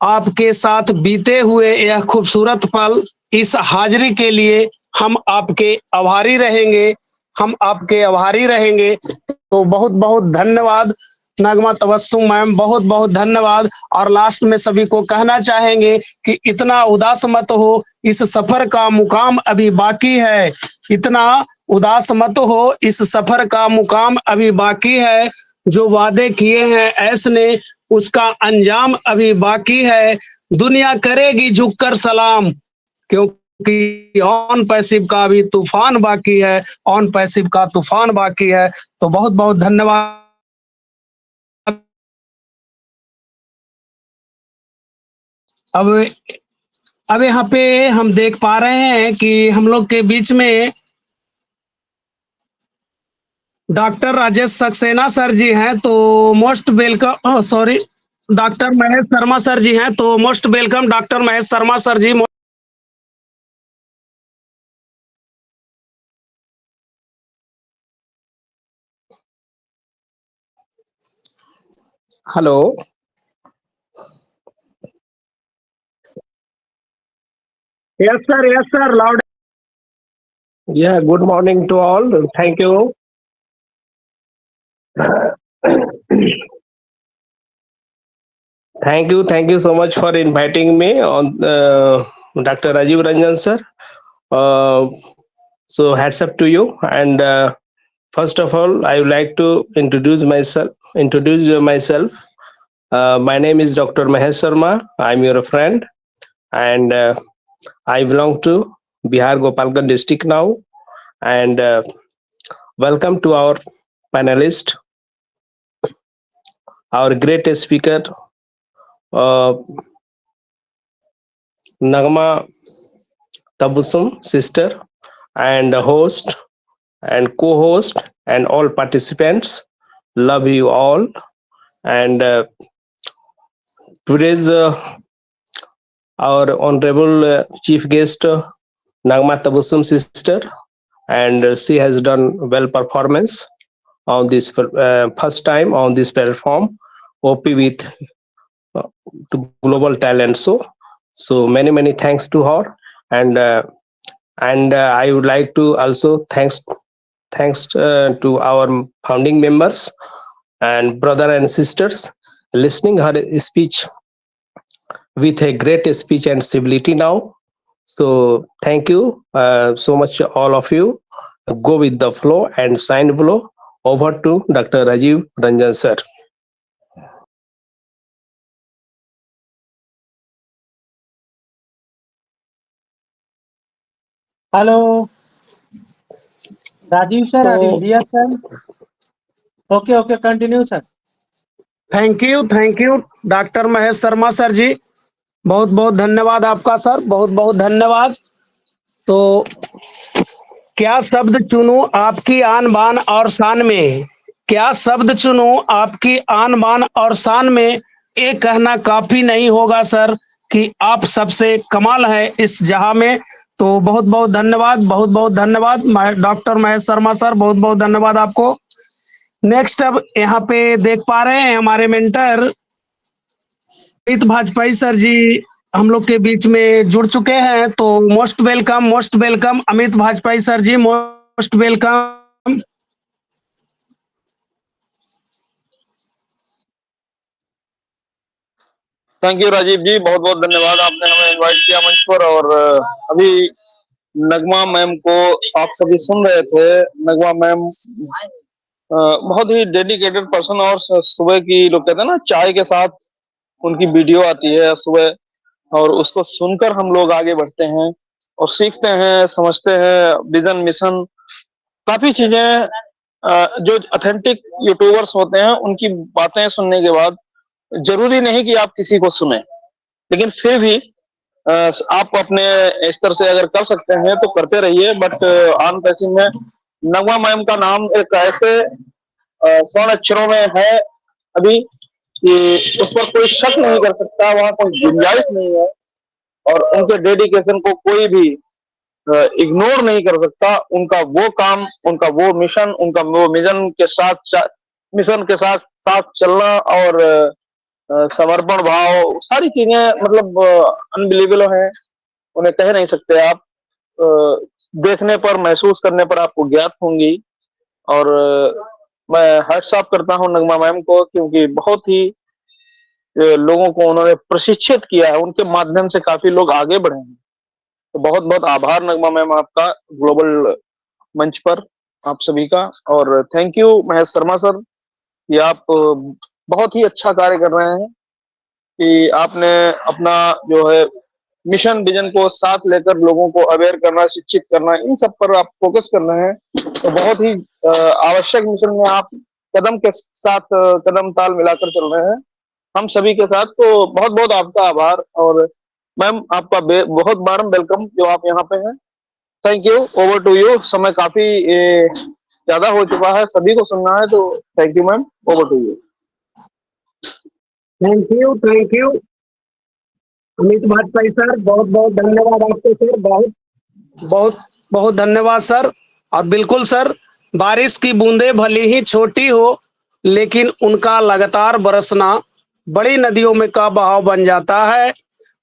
आपके साथ बीते हुए यह खूबसूरत पल, इस हाजिरी के लिए हम आपके आभारी रहेंगे, हम आपके आभारी रहेंगे। तो बहुत बहुत धन्यवाद नगमा तबस्सुम मैम, बहुत बहुत धन्यवाद। और लास्ट में सभी को कहना चाहेंगे कि इतना उदास मत हो, इस सफर का मुकाम अभी बाकी है। इतना उदास मत हो, इस सफर का मुकाम अभी बाकी है। जो वादे किए हैं ऐसने, उसका अंजाम अभी बाकी है। दुनिया करेगी झुककर सलाम, क्योंकि ऑन पैसिव का भी तूफान बाकी है, ऑन पैसिव का तूफान बाकी है। तो बहुत बहुत धन्यवाद। अब यहाँ पे हम देख पा रहे हैं कि हम लोग के बीच में डॉक्टर राजेश सक्सेना सर जी हैं, तो most welcome. Sorry, doctor Mahesh Sharma sir ji हैं, तो most welcome doctor Mahesh Sharma sir ji. Hello, yes sir, loud. Yeah, good morning to all. Thank you. Thank you so much for inviting me on Dr. Rajiv Ranjan sir. Uh, so hats up to you. And first of all, I would like to introduce myself. My name is Dr. Mahesh Sharma. I'm your friend, and I belong to Bihar Gopalganj district now. And welcome to our panelist, our great speaker, Nagma Tabusum sister, and the host and co-host and all participants. Love you all. And today's our honorable chief guest, Nagma Tabusum sister, and she has done well performance on this first time on this platform, OP with to global talent. So many thanks to her, and I would like to also thanks to our founding members and brother and sisters listening her speech with a great speech and civility now. So thank you so much all of you. Go with the flow and sign below. Over to Dr. Rajiv Ranjan sir. Hello Rajiv sir, are you here sir? Okay continue sir. Thank you doctor Mahesh Sharma sir ji, बहुत बहुत धन्यवाद आपका sir, बहुत बहुत धन्यवाद। तो क्या शब्द चुनूं आपकी आन बान और शान में, क्या शब्द चुनूं आपकी आन बान और शान में, ये कहना काफी नहीं होगा सर कि आप सबसे कमाल है इस जहां में। तो बहुत बहुत धन्यवाद, बहुत बहुत धन्यवाद डॉक्टर महेश शर्मा सर, बहुत बहुत धन्यवाद आपको। नेक्स्ट अब यहाँ पे देख पा रहे हैं हमारे मेंटर अमित भाजपाई सर जी हम लोग के बीच में जुड़ चुके हैं। तो most welcome Amit Bhajpai sir ji, most welcome. Thank you Rajiv ji, बहुत बहुत धन्यवाद, आपने हमें इनवाइट किया मंच पर। और अभी नगमा मैम को आप सभी सुन रहे थे। नगमा मैम बहुत ही डेडिकेटेड पर्सन, और सुबह की लोग कहते हैं ना चाय के साथ उनकी वीडियो आती है सुबह, और उसको सुनकर हम लोग आगे बढ़ते हैं और सीखते हैं, समझते हैं विजन मिशन, काफी चीजें। जो ऑथेंटिक यूट्यूबर्स होते हैं उनकी बातें सुनने के बाद जरूरी नहीं कि आप किसी को सुने, लेकिन फिर भी आप अपने स्तर से अगर कर सकते हैं तो करते रहिए। बट ऑन पैसिंग में नगमा मैम का नाम एक ऐसे स्वर्ण अक्षरों में है अभी कि उस पर कोई शक नहीं कर सकता, वहां कोई गुंजाइश नहीं है, और उनके डेडिकेशन को कोई भी इग्नोर नहीं कर सकता। उनका वो काम, उनका वो मिशन, उनका वो मिशन के साथ साथ चलना और समर्पण भाव, सारी चीजें मतलब अनबिलीवेबल है, उन्हें कह नहीं सकते आप। देखने पर, महसूस करने पर आपको ज्ञात होंगी। और मैं हैट्स ऑफ करता हूं नगमा मैम को, क्योंकि बहुत ही लोगों को उन्होंने प्रशिक्षित किया है, उनके माध्यम से काफी लोग आगे बढ़े हैं। तो बहुत बहुत आभार नगमा मैम आपका ग्लोबल मंच पर आप सभी का। और thank you Mahesh Sharma sir कि आप बहुत ही अच्छा कार्य कर रहे हैं, कि आपने अपना जो है मिशन विजन को साथ लेकर लोगों को अवेयर करना, शिक्षित करना, इन सब पर आप फोकस कर रहे हैं। तो बहुत ही आवश्यक मिशन में आप कदम के साथ कदम ताल मिलाकर चल रहे हैं हम सभी के साथ। तो बहुत बहुत आपका आभार। और मैम आपका बहुत बार वेलकम जो आप यहाँ पे हैं। Thank you, over to you. समय काफी ज्यादा हो चुका है, सभी को सुनना है, तो thank you ma'am, over to you. Thank you Amit Bhajpai sir, बहुत बहुत धन्यवाद आपको सर, बहुत धन्यवाद सर। और बिल्कुल सर, बारिश की बूंदें भले ही छोटी हो, लेकिन उनका लगातार बरसना बड़ी नदियों में का बहाव बन जाता है।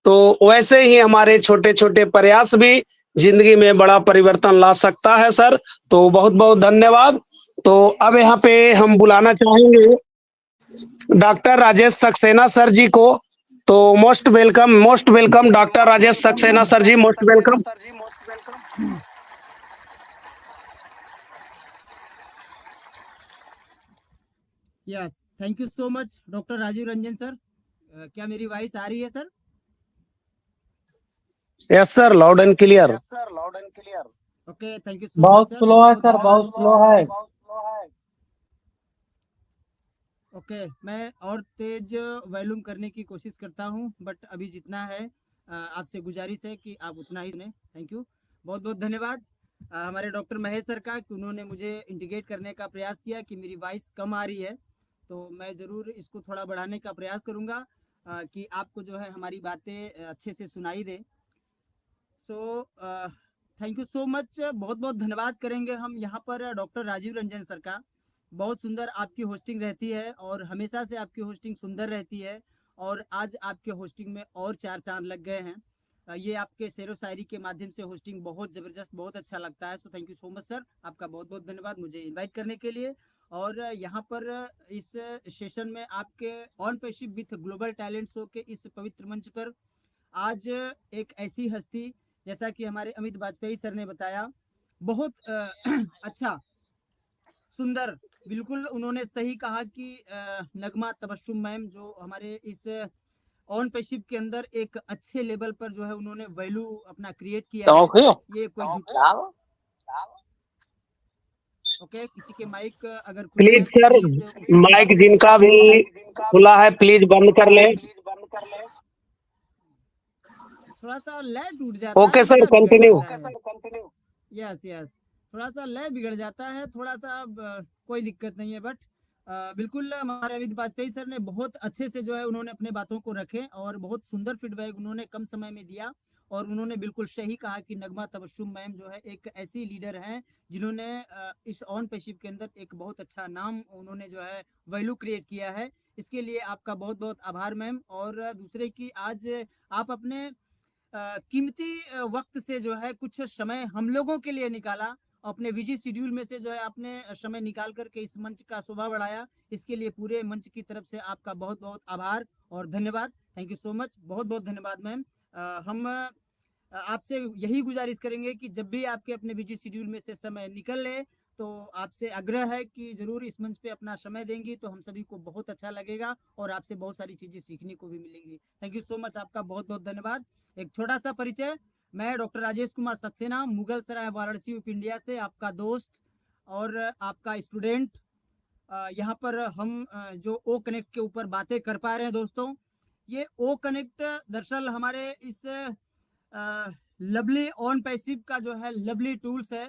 तो वैसे ही हमारे छोटे छोटे प्रयास भी जिंदगी में बड़ा परिवर्तन ला सकता है सर। तो बहुत बहुत धन्यवाद। तो अब यहाँ पे हम बुलाना चाहेंगे डॉक्टर राजेश सक्सेना सर जी को। तो most welcome doctor Rajesh Saxena sir ji, most welcome. Yes, thank you so much doctor Rajiv Ranjan sir. क्या मेरी वॉइस आ रही है sir? Yes sir, loud and clear. Okay, thank you so बहुत मच सर। स्लो है सर, बहुत स्लो है। ओके, मैं और तेज वॉल्यूम करने की कोशिश करता हूं, बट अभी जितना है आपसे गुजारिश है कि आप उतना ही सुने। थैंक यू, बहुत बहुत धन्यवाद हमारे डॉक्टर महेश सर का कि उन्होंने मुझे इंडिकेट करने का प्रयास किया कि मेरी वॉइस कम आ रही है। तो मैं ज़रूर इसको थोड़ा बढ़ाने का प्रयास करूंगा कि आपको जो है हमारी बातें अच्छे से सुनाई दे। So thank you so much, बहुत बहुत धन्यवाद करेंगे हम यहाँ पर डॉक्टर राजीव रंजन सर का। बहुत सुंदर आपकी होस्टिंग रहती है और हमेशा से आपकी होस्टिंग सुंदर रहती है, और आज आपके होस्टिंग में और 4 चांद लग गए हैं। ये आपके शेरो शायरी के माध्यम से होस्टिंग बहुत ज़बरदस्त, बहुत अच्छा लगता है। सो thank you so much sir, आपका बहुत बहुत धन्यवाद मुझे इनवाइट करने के लिए। और यहाँ पर इस सेशन में आपके ऑन पेशिप विथ ग्लोबल टैलेंट शो के इस पवित्र मंच पर आज एक ऐसी हस्ती, जैसा कि हमारे अमित वाजपेयी सर ने बताया, बहुत अच्छा सुंदर, बिल्कुल उन्होंने सही कहा कि नगमा तबस्सुम मैम जो हमारे इस ऑन पेशिप के अंदर एक अच्छे लेवल पर जो है उन्होंने वैल्यू अपना क्रिएट किया है। ये कोई ओके, किसी के माइक अगर खुले हैं प्लीज तो सर, प्लीज उसको माइक जिनका भी खुला है प्लीज बंद कर ले। थोड़ा सा लय टूट जाता ओके है, सर, बड़ा बिगड़ कंटिन्यू। जाता है। यस यस, थोड़ा सा लय बिगड़ जाता है, थोड़ा सा कोई दिक्कत नहीं है, बट बिल्कुल हमारे अमित वाजपेयी सर ने बहुत अच्छे से जो है उन्होंने अपने बातों को रखे और बहुत सुंदर फीडबैक उन्होंने कम समय में दिया। और उन्होंने बिल्कुल सही कहा कि नगमा तबस्सुम मैम जो है एक ऐसी लीडर हैं जिन्होंने इस ऑन पेशिप के अंदर एक बहुत अच्छा नाम उन्होंने जो है वैल्यू क्रिएट किया है। इसके लिए आपका बहुत बहुत आभार मैम। और दूसरे की आज आप अपने कीमती वक्त से जो है कुछ समय हम लोगों के लिए निकाला, अपने बिजी शेड्यूल में से जो है आपने समय निकाल करके इस मंच का शोभा बढ़ाया। इसके लिए पूरे मंच की तरफ से आपका बहुत बहुत आभार और धन्यवाद। थैंक यू सो मच, बहुत बहुत धन्यवाद मैम। हम आपसे यही गुजारिश करेंगे कि जब भी आपके अपने बिजी शेड्यूल में से समय निकल ले तो आपसे आग्रह है कि जरूर इस मंच पे अपना समय देंगी तो हम सभी को बहुत अच्छा लगेगा और आपसे बहुत सारी चीजें सीखने को भी मिलेंगी। थैंक यू सो मच, आपका बहुत बहुत धन्यवाद। एक छोटा सा परिचय, मैं डॉक्टर राजेश कुमार सक्सेना, मुगल सराय वाराणसी यूपी इंडिया से आपका दोस्त और आपका स्टूडेंट। यहाँ पर हम जो ओ कनेक्ट के ऊपर बातें कर पा रहे हैं दोस्तों, ये ओ कनेक्ट दरअसल हमारे इस लवली ऑन पैसिव का जो है लवली टूल्स है।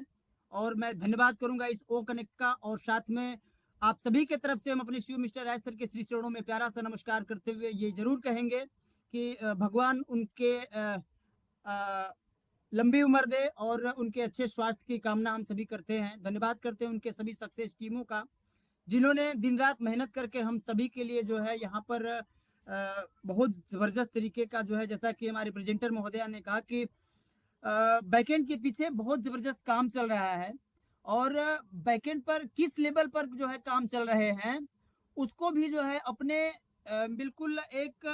और मैं धन्यवाद करूंगा इस ओ कनेक्ट का, और साथ में आप सभी के तरफ से हम अपने शिव मिस्टर राज सर के श्री चरणों में प्यारा सा नमस्कार करते हुए ये जरूर कहेंगे कि भगवान उनके लंबी उम्र दे और उनके अच्छे स्वास्थ्य की कामना हम सभी करते हैं। धन्यवाद करते हैं उनके सभी सक्सेस टीमों का, जिन्होंने दिन रात मेहनत करके हम सभी के लिए जो है यहाँ पर बहुत ज़बरदस्त तरीके का जो है, जैसा कि हमारे प्रेजेंटर महोदया ने कहा कि बैकएंड के पीछे बहुत ज़बरदस्त काम चल रहा है। और बैकएंड पर किस लेवल पर जो है काम चल रहे हैं उसको भी जो है अपने बिल्कुल एक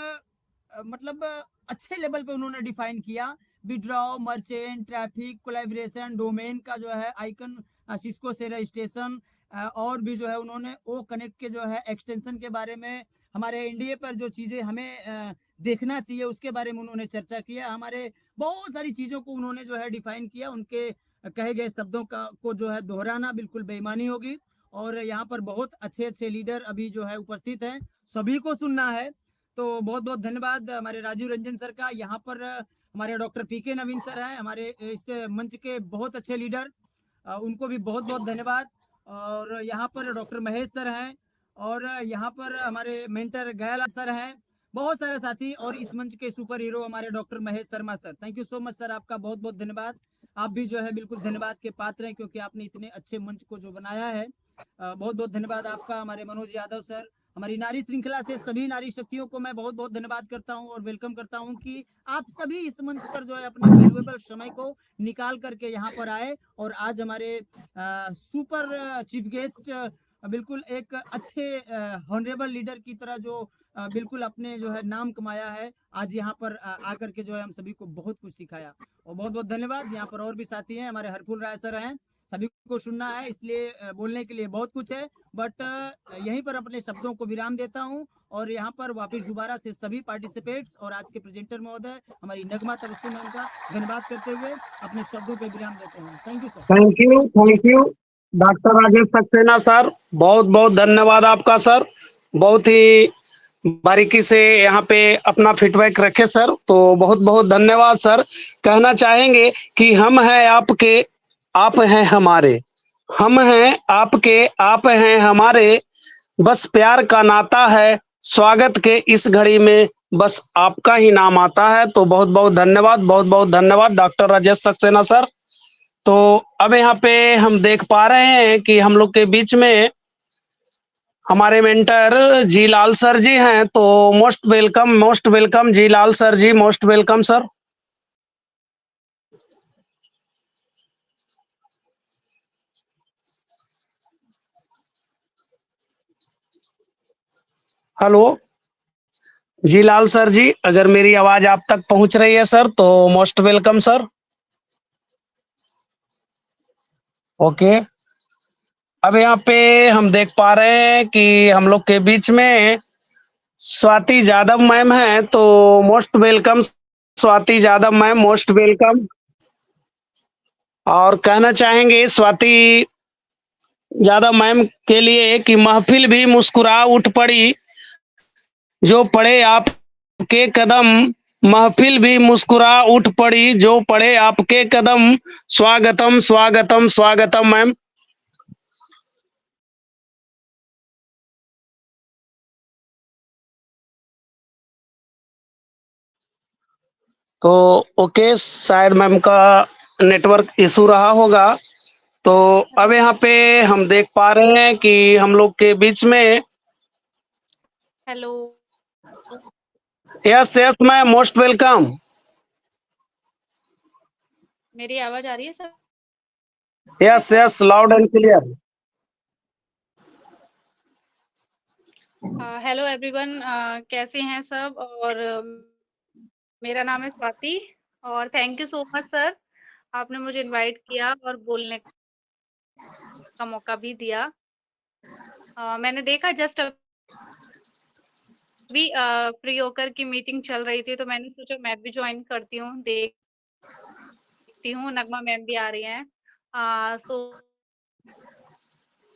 मतलब अच्छे लेवल पे उन्होंने डिफाइन किया। Withdraw, merchant, traffic, collaboration, domain का जो है आइकन, सिस्को से रजिस्ट्रेशन, और भी जो है उन्होंने ओ कनेक्ट के जो है एक्सटेंशन के बारे में, हमारे इंडिया पर जो चीज़ें हमें देखना चाहिए उसके बारे में उन्होंने चर्चा किया। हमारे बहुत सारी चीज़ों को उन्होंने जो है डिफाइन किया। उनके कहे गए शब्दों का को जो है दोहराना बिल्कुल बेईमानी होगी। और यहाँ पर बहुत अच्छे अच्छे लीडर अभी जो है उपस्थित हैं, सभी को सुनना है। तो बहुत बहुत धन्यवाद हमारे राजीव रंजन सर का। यहाँ पर हमारे डॉक्टर पीके नवीन सर हैं, हमारे इस मंच के बहुत अच्छे लीडर, उनको भी बहुत बहुत धन्यवाद। और यहाँ पर डॉक्टर महेश सर हैं, और यहाँ पर हमारे मेंटर गयाला सर हैं, बहुत सारे साथी, और इस मंच के सुपर हीरो हमारे doctor Mahesh Sharma sir. Thank you so much sir, आपका बहुत बहुत धन्यवाद। आप भी जो है बिल्कुल धन्यवाद के पात्र हैं क्योंकि आपने इतने अच्छे मंच को जो बनाया है। बहुत बहुत धन्यवाद आपका। हमारे मनोज यादव सर, हमारी नारी श्रृंखला से सभी नारी शक्तियों को मैं बहुत बहुत धन्यवाद करता हूं और वेलकम करता हूं कि आप सभी इस मंच पर जो है अपने वैल्यूएबल समय को निकाल करके यहाँ पर आए और आज हमारे सुपर चीफ गेस्ट बिल्कुल एक अच्छे हॉनरेबल लीडर की तरह जो बिल्कुल अपने जो है नाम कमाया है, आज यहाँ पर आकर के जो है हम सभी को बहुत कुछ सिखाया। और बहुत बहुत धन्यवाद। यहाँ पर और भी साथी हैं, हमारे हरफुल राय सर हैं, सभी को सुनना है, इसलिए बोलने के लिए बहुत कुछ है, बट यहीं पर अपने शब्दों को विराम देता हूँ और यहाँ पर वापस दोबारा से सभी पार्टिसिपेट्स और आज के प्रेजेंटर महोदय हमारी नगमा तबस्सुम मैम का धन्यवाद करते हुए अपने शब्दों पे विराम देते हैं। Thank you sir. Thank you doctor Rajesh Saxena sir, बहुत बहुत धन्यवाद आपका सर। बहुत ही बारीकी से यहाँ पे अपना फीडबैक रखे सर, तो बहुत बहुत धन्यवाद सर। कहना चाहेंगे कि हम हैं आपके, आप हैं हमारे, हम हैं आपके, आप हैं हमारे, बस प्यार का नाता है, स्वागत के इस घड़ी में बस आपका ही नाम आता है। तो बहुत बहुत धन्यवाद, बहुत बहुत धन्यवाद डॉक्टर राजेश सक्सेना सर। तो अब यहाँ पे हम देख पा रहे हैं कि हम लोग के बीच में हमारे मेंटर जी लाल सर जी हैं, तो मोस्ट वेलकम जी लाल sir ji, most welcome sir. Hello जी लाल सर जी, अगर मेरी आवाज आप तक पहुंच रही है सर तो मोस्ट वेलकम सर। ओके, अब यहाँ पे हम देख पा रहे हैं कि हम लोग के बीच में स्वाति यादव मैम है, तो most welcome Swati Yadav ma'am, most welcome. और कहना चाहेंगे स्वाति यादव मैम के लिए कि महफिल भी मुस्कुरा उठ पड़ी, जो पड़े आपके कदम, महफिल भी मुस्कुरा उठ पड़ी, जो पड़े आपके कदम, स्वागतम स्वागतम स्वागतम मैम। तो ओके, शायद मैम का नेटवर्क इशू रहा होगा। तो अब यहाँ पे हम देख पा रहे हैं कि हम लोग के बीच में hello. Yes yes ma'am, most welcome. मेरी आवाज आ रही है sir? Yes yes, loud and clear. Hello everyone, कैसे हैं सब? और मेरा नाम है स्वाति और thank you so much sir, आपने मुझे इनवाइट किया और बोलने का मौका भी दिया। मैंने देखा जस्ट अभी फ्री होकर की मीटिंग चल रही थी, तो मैंने सोचा मैं भी ज्वाइन करती हूँ, देखती हूँ। नगमा मैम भी आ रही हैं, सो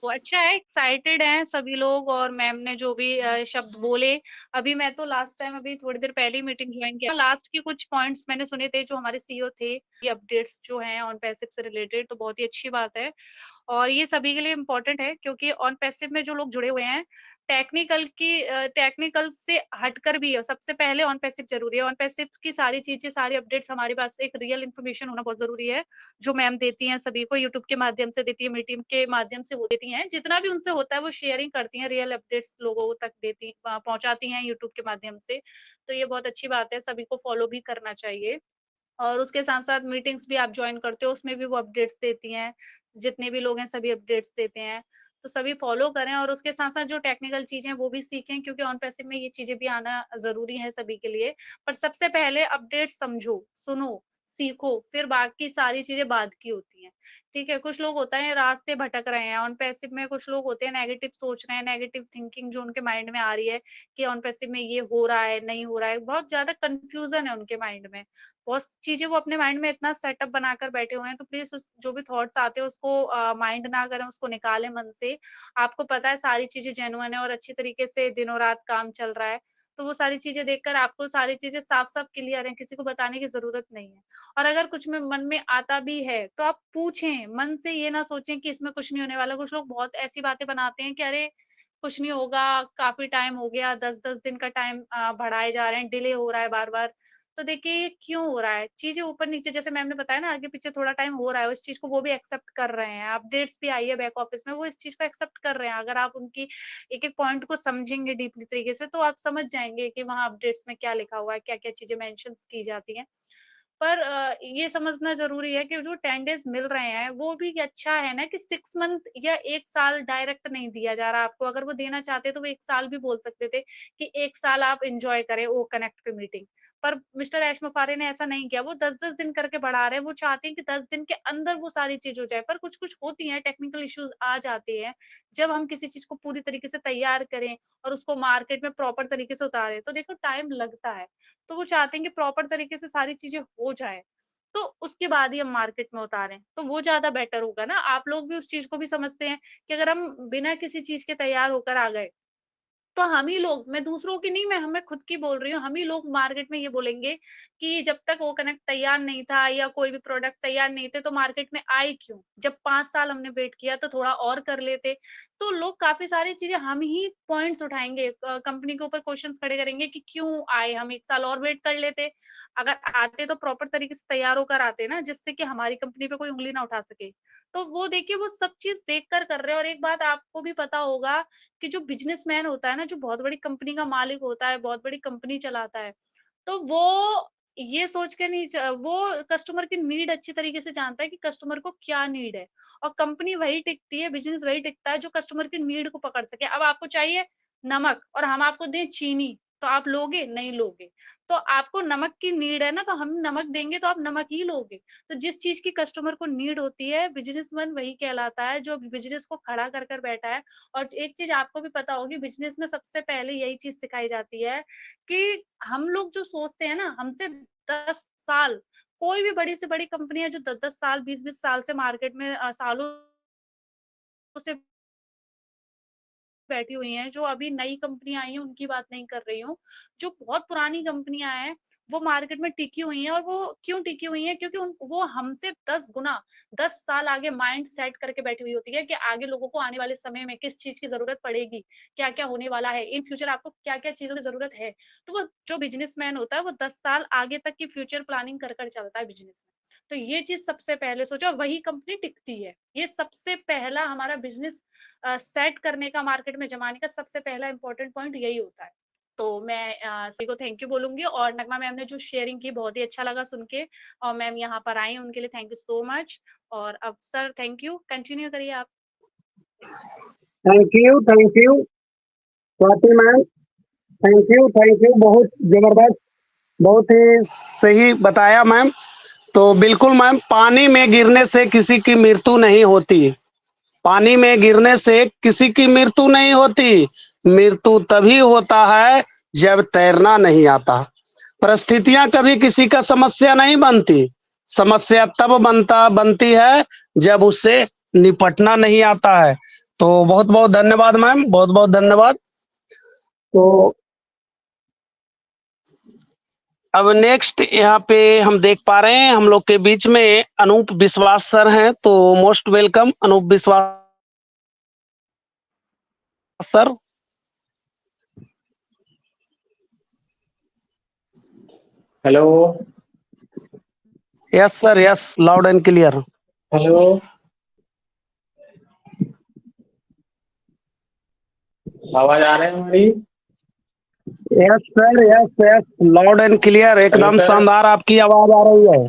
तो अच्छा है, एक्साइटेड हैं सभी लोग। और मैम ने जो भी शब्द बोले, अभी मैं तो लास्ट टाइम अभी थोड़ी देर पहले ही मीटिंग ज्वाइन किया, लास्ट के कुछ पॉइंट्स मैंने सुने थे जो हमारे सीईओ थे, ये अपडेट्स जो हैं ऑन पैसिव से रिलेटेड, तो बहुत ही अच्छी बात है। और ये सभी के लिए इम्पोर्टेंट है क्योंकि ऑन पैसिव में जो लोग जुड़े हुए हैं, टेक्निकल से हटकर भी है, सबसे पहले ऑन पैसिव ज़रूरी है। ऑन पैसिव की सारी चीज़ें, सारी अपडेट्स हमारे पास एक रियल इन्फॉर्मेशन होना बहुत ज़रूरी है, जो मैम देती हैं सभी को, यूट्यूब के माध्यम से देती है, मीटिंग के माध्यम से वो देती हैं। जितना भी उनसे होता है वो शेयरिंग करती हैं, रियल अपडेट्स लोगों तक पहुँचाती हैं यूट्यूब के माध्यम से। तो ये बहुत अच्छी बात है, सभी को फॉलो भी करना चाहिए। और उसके साथ-साथ मीटिंग्स भी आप जॉइन करते हो, उसमें भी वो अपडेट्स देती हैं। जितने भी लोग हैं सभी अपडेट्स देते हैं। तो सभी फॉलो करें और उसके साथ-साथ जो टेक्निकल चीज़ें हैं वो भी सीखें, क्योंकि ऑन पैसिव में ये चीज़ें भी आना ज़रूरी है सभी के लिए। पर सबसे पहले अपडेट समझो, सुनो, सीखो, फिर बाकी सारी चीज़ें बाद की होती हैं। ठीक है? कुछ लोग होता है रास्ते भटक रहे हैं, ऑन पैसिव में कुछ लोग होते हैं नेगेटिव सोच रहे हैं, नेगेटिव थिंकिंग जो उनके माइंड में आ रही है कि ऑन पैसिव में ये हो रहा है, नहीं हो रहा है। बहुत ज़्यादा कन्फ्यूज़न है उनके माइंड में। बहुत चीज़ें वो अपने माइंड में इतना सेटअप बनाकर बैठे हुए हैं, तो प्लीज़ उस जो भी थॉट्स आते हैं उसको माइंड ना करें, उसको निकालें मन से। आपको पता है सारी चीज़ें जेन्युइन है और अच्छी तरीके से दिनों-रात काम चल रहा है, तो वो सारी चीज़ें देखकर आपको सारी चीज़ें साफ-साफ क्लियर हैं, किसी को बताने की ज़रूरत नहीं है। और अगर कुछ में मन में आता भी है, तो आप पूछें, मन से ये ना सोचें कि इसमें कुछ नहीं होने वाला। कुछ लोग बहुत ऐसी बातें बनाते हैं कि अरे! कुछ नहीं होगा, काफ़ी टाइम हो गया, 10-10 दिन का टाइम बढ़ाए जा रहे हैं, डिले हो रहा है बार-बार। तो देखिए ये क्यों हो रहा है? चीज़ें ऊपर-नीचे जैसे मैम ने बताया ना आगे-पीछे थोड़ा टाइम हो रहा है, उस चीज़ को वो भी एक्सेप्ट कर रहे हैं। अपडेट्स भी आई है बैक ऑफिस में, वो इस चीज़ को एक्सेप्ट कर रहे हैं। अगर आप उनकी एक-एक पॉइंट को समझेंगे डीपली तरीके से, तो आप समझ जाएँगे कि वहाँ अपडेट्स में क्या लिखा हुआ है, क्या-क्या चीज़ें मेंशन्स की जाती हैं। पर ये समझना ज़रूरी है कि जो 10 डेज़ मिल रहे हैं, वो भी अच्छा है ना कि 6 मंथ या 1 साल डायरेक्ट नहीं दिया जा रहा आपको। अगर वो देना चाहते तो वो 1 साल भी बोल सकते थे कि 1 साल आप एन्जॉय करें वो कनेक्ट पे मीटिंग। पर मिस्टर ऐश मुफारी ने ऐसा नहीं किया, वो 10-10 दिन करके बढ़ा रहे हैं। वो चाहते हैं कि 10 दिन के अंदर वो सारी चीज़ हो जाए, पर कुछ-कुछ होती हैं, टेक्निकल इश्यूज़ आ जाते हैं। जब हम किसी चीज़ को पूरी तरीके से तैयार करें और उसको मार्केट में प्रॉपर तरीके से उतारें, तो देखो टाइम लगता है। तो वो चाहते हैं कि प्रॉपर तरीके से सारी चीज़ें हो जाएँ, तो उसके बाद ही हम मार्केट में उतारें, तो वो ज़्यादा बेटर होगा ना। आप लोग भी उस चीज़ को भी समझते हैं कि अगर हम बिना किसी चीज़ के तैयार होकर आ गए, तो हम ही लोग, मैं दूसरों की नहीं, मैं खुद की बोल रही हूँ, हम ही लोग मार्केट में ये बोलेंगे कि जब तक वो कनेक्ट तैयार नहीं था या कोई भी प्रोडक्ट तैयार नहीं थे, तो मार्केट में आए क्यों? जब 5 साल हमने वेट किया तो थोड़ा और कर लेते। तो लोग काफ़ी सारी चीज़ें हम ही पॉइंट्स उठाएँगे, कंपनी के ऊपर क्वेश्चन्स खड़े करेंगे कि क्यों आए, हम 1 साल और वेट कर लेते। अगर आते तो प्रॉपर तरीके से तैयार होकर आते ना, जिससे कि हमारी कंपनी पे कोई उँगली ना उठा सके। तो वो देखिए वो सब चीज़ देख कर रहे हैं। और एक बात आपको भी पता होगा कि जो बिज़नेसमैन होता है ना, जो बहुत बड़ी कंपनी का मालिक होता है, बहुत बड़ी कंपनी चलाता है, तो वो ये सोच के नहीं वो कस्टमर की नीड अच्छी तरीके से जानता है कि कस्टमर को क्या नीड है। और कंपनी वही टिकती है, बिज़नेस वही टिकता है जो कस्टमर की नीड को पकड़ सके। अब आपको चाहिए नमक और हम आपको दें चीनी, तो आप लोगे? नहीं लोगे। तो आपको नमक की नीड है ना, तो हम नमक देंगे तो आप नमक ही लोगे। तो जिस चीज़ की कस्टमर को नीड होती है, बिज़नेसमैन वही कहलाता है जो बिज़नेस को खड़ा कर बैठा है। और एक चीज़ आपको भी पता होगी, बिज़नेस में सबसे पहले यही चीज़ सिखाई जाती है कि हम लोग जो सोचते हैं ना, हमसे 10 साल, कोई भी बड़ी से बड़ी कंपनी है जो 10-10 साल, 20-20 साल से मार्केट में सालों से बैठी हुई हैं, जो अभी नई कंपनियाँ आई हैं उनकी बात नहीं कर रही हूँ। जो बहुत पुरानी कंपनियाँ हैं, वो मार्केट में टिकी हुई हैं। और वो क्यों टिकी हुई हैं? क्योंकि उन वो हमसे 10 गुना, 10 साल आगे माइंड सेट करके बैठी हुई होती है कि आगे लोगों को आने वाले समय में किस चीज़ की ज़रूरत पड़ेगी, क्या-क्या होने वाला है, इन फ्यूचर आपको क्या-क्या चीज़ों की ज़रूरत है। तो वो जो बिज़नेसमैन होता है, वो 10 साल आगे तक की फ्यूचर प्लानिंग कर चलता है बिज़नेस में। तो ये चीज़ सबसे पहले सोचो, और वही कंपनी टिकती है। ये सबसे पहला हमारा बिज़नेस सेट करने का, मार्केट में जमाने का सबसे पहला इम्पोर्टेंट पॉइंट यही होता है। तो मैं सभी को थैंक यू बोलूँगी। और नगमा मैम ने जो शेयरिंग की बहुत ही अच्छा लगा सुन के, और मैम यहाँ पर आई उनके लिए थैंक यू सो मच। और अब सर थैंक यू, कंटिन्यू करिए आप। Thank you Swati ma'am, thank you, बहुत जबरदस्त, बहुत ही सही बताया मैम। तो बिल्कुल मैम, पानी में गिरने से किसी की मृत्यु नहीं होती। पानी में गिरने से किसी की मृत्यु नहीं होती। मृत्यु तभी होता है जब तैरना नहीं आता। परिस्थितियां कभी किसी का समस्या नहीं बनती। समस्या तब बनती है जब उससे निपटना नहीं आता है। तो बहुत बहुत धन्यवाद मैम, बहुत बहुत धन्यवाद। तो अब नेक्स्ट यहाँ पे हम देख पा रहे हैं हम लोग के बीच में अनूप विश्वास सर हैं। तो most welcome Anup Vishwas sir. Hello. Yes sir, yes, loud and clear. Hello. आवाज आ रही है हमारी? Yes sir, yes yes, loud and clear, एकदम सर। शानदार आपकी आवाज आ रही है।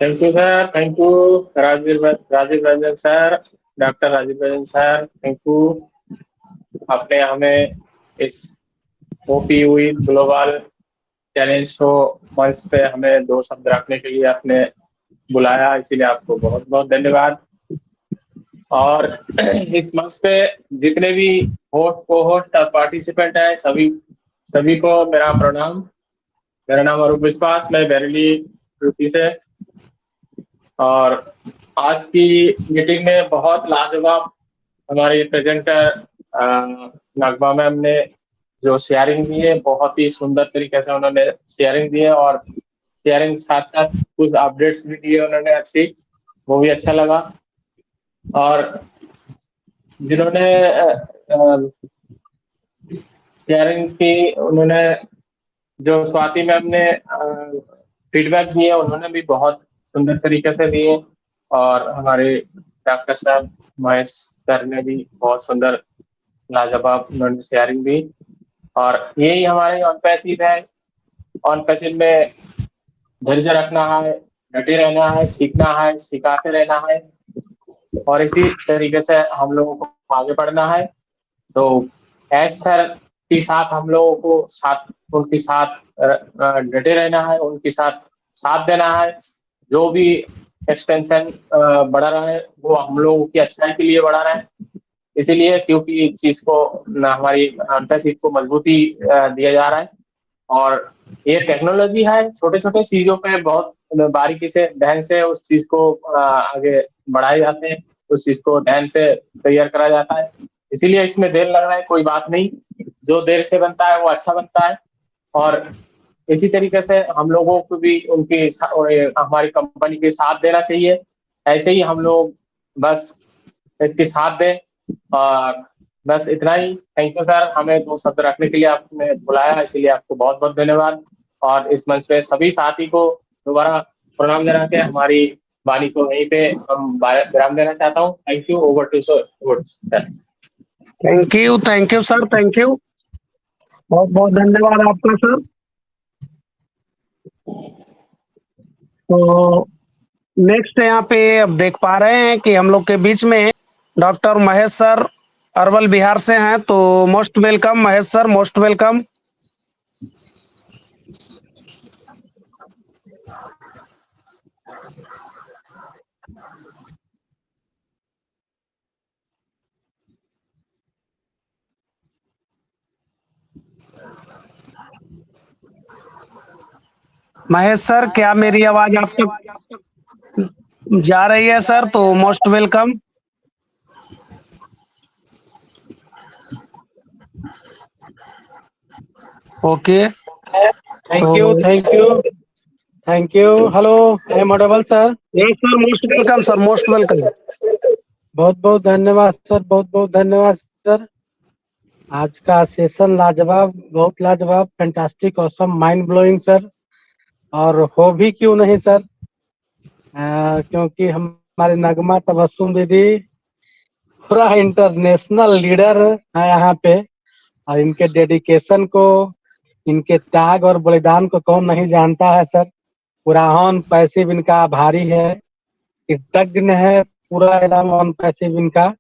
Thank you sir, thank you. Rajiv Ranjan sir, doctor Rajiv Ranjan sir, thank you. आपने हमें इस ओपीयूई ग्लोबल चैलेंज शो मंच पे हमें 2 शब्द रखने के लिए आपने बुलाया, इसीलिए आपको बहुत बहुत धन्यवाद। और इस मंच पे जितने भी होस्ट, को होस्ट और पार्टिसिपेंट हैं, सभी को मेरा प्रणाम। मेरा नाम अरूप विश्वास, मैं बरेली यूपी से। और आज की मीटिंग में बहुत लाजवाब हमारे प्रेजेंटर नगमा मैम ने जो शेयरिंग दी है, बहुत ही सुंदर तरीके से उन्होंने शेयरिंग दी है। और शेयरिंग साथ साथ कुछ अपडेट्स भी दिए उन्होंने अच्छी, वो भी अच्छा लगा। और जिन्होंने शेयरिंग की, उन्होंने जो स्वाति मैम ने फीडबैक दिए, उन्होंने भी बहुत सुंदर तरीके से दिए। और हमारे डॉक्टर साहब महेश सर ने भी बहुत सुंदर लाजवाब उन्होंने शेयरिंग दी। और यही हमारे ऑन पैसिव है ऑन पैसिव में धैर्य रखना है, डटे रहना है, सीखना है, सिखाते रहना है और इसी तरीके से हम लोगों को आगे बढ़ना है। तो एज सर के साथ हम लोगों को उनके साथ डटे रहना है, उनके साथ देना है। जो भी एक्सटेंशन बढ़ा रहा है वो हम लोगों की अच्छाई के लिए बढ़ा रहा है, इसीलिए क्योंकि इस चीज को हमारी अंतरशिप को मजबूती दिया जा रहा है। और ये टेक्नोलॉजी है, छोटे छोटे चीजों पे बहुत बारीकी से ध्यान से उस चीज को आगे बढ़ाए जाते हैं, उस चीज को ध्यान से तैयार करा जाता है। इसीलिए इसमें देर लग रहा है, कोई बात नहीं, जो देर से बनता है वो अच्छा बनता है। और इसी तरीके से हम लोगों को भी उनकी हमारी कंपनी के साथ देना चाहिए। ऐसे ही हम लोग बस इसके साथ दें और बस इतना ही। थैंक यू सर, हमें 2 शब्द रखने के लिए आपने बुलाया, इसीलिए आपको बहुत बहुत धन्यवाद। और इस मंच पे सभी साथी को दोबारा प्रणाम देना के हमारी वाणी को यहीं पे हम विराम देना चाहता हूँ। Thank you, over to sir. Thank you sir, thank you, बहुत बहुत धन्यवाद आपका सर। तो नेक्स्ट यहाँ पे अब देख पा रहे हैं कि हम लोग के बीच में डॉक्टर महेश सर अरवल बिहार से हैं। तो most welcome Mahesh sir, most welcome. Mahesh sir, क्या मेरी आवाज आप तक जा रही है सर? तो most welcome. Okay, thank you. Hello, I am audible sir? Yes sir, most welcome sir, most welcome. बहुत बहुत धन्यवाद सर, बहुत बहुत धन्यवाद सर। आज का सेशन लाजवाब, बहुत लाजवाब, fantastic, awesome, mind blowing sir. और हो भी क्यों नहीं सर, क्योंकि हमारे नगमा तबस्सुम दीदी पूरा इंटरनेशनल लीडर है यहाँ पे। और इनके डेडिकेशन को, इनके त्याग और बलिदान को कौन नहीं जानता है सर। पूरा ऑन पैसिव इनका आभारी है, कृतज्ञ है पूरा एकदम ऑन पैसिव इनका।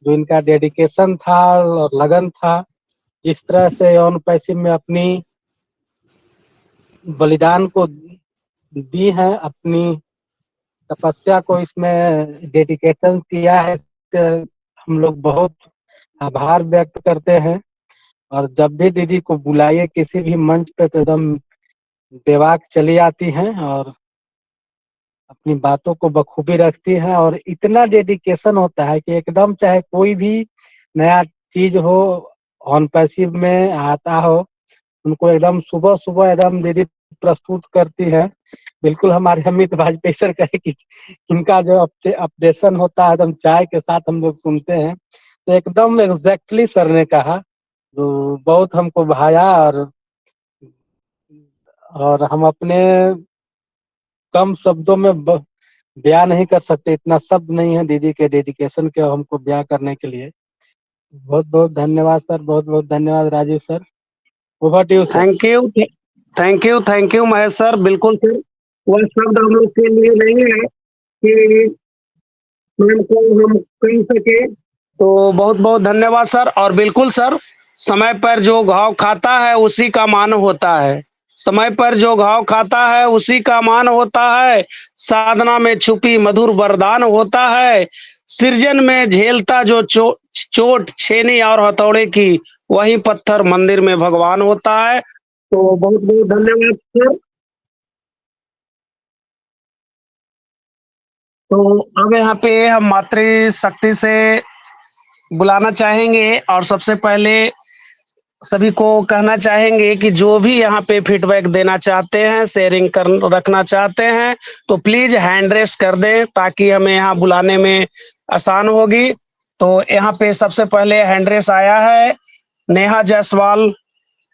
जो इनका डेडिकेशन था और लगन था, जिस तरह से ऑन पैसिव में अपनी बलिदान को दी है, अपनी तपस्या को इसमें डेडिकेशन किया है, हम लोग बहुत आभार व्यक्त करते हैं। और जब भी दीदी को बुलाइए किसी भी मंच पे तो एकदम बेबाक चली आती हैं और अपनी बातों को बखूबी रखती हैं। और इतना डेडिकेशन होता है कि एकदम चाहे कोई भी नया चीज हो, ऑन पैसिव में आता हो, उनको एकदम सुबह सुबह एकदम दीदी प्रस्तुत करती है। बिल्कुल हमारे अमित वाजपेयी सर कहे कि इनका जो अपडेशन होता है एकदम चाय के साथ हम लोग सुनते हैं। तो एकदम एग्जैक्टली सर ने कहा, तो बहुत हमको भाया। और हम अपने कम शब्दों में बयां नहीं कर सकते, इतना शब्द नहीं है दीदी के डेडिकेशन के हमको बयां करने के लिए। बहुत बहुत धन्यवाद सर, बहुत बहुत धन्यवाद Rajiv sir. Over to you sir. Thank you Mahesh sir. बिल्कुल सर, वह शब्द हम लोग के लिए नहीं है कि को हम कह सके। तो बहुत बहुत धन्यवाद सर। और बिल्कुल सर, समय पर जो घाव खाता है उसी का मान होता है, समय पर जो घाव खाता है उसी का मान होता है। साधना में छुपी मधुर वरदान होता है, सृजन में झेलता जो चोट छेनी और हथौड़े की, वही पत्थर मंदिर में भगवान होता है। तो बहुत बहुत धन्यवाद सर। तो अब यहाँ पे हम मातृशक्ति से बुलाना चाहेंगे और सबसे पहले सभी को कहना चाहेंगे कि जो भी यहाँ पे फीडबैक देना चाहते हैं, शेयरिंग रखना चाहते हैं, तो प्लीज हैंड रेस कर दें ताकि हमें यहाँ बुलाने में आसान होगी। तो यहाँ पे सबसे पहले हैंड रेस आया है Neha Jaiswal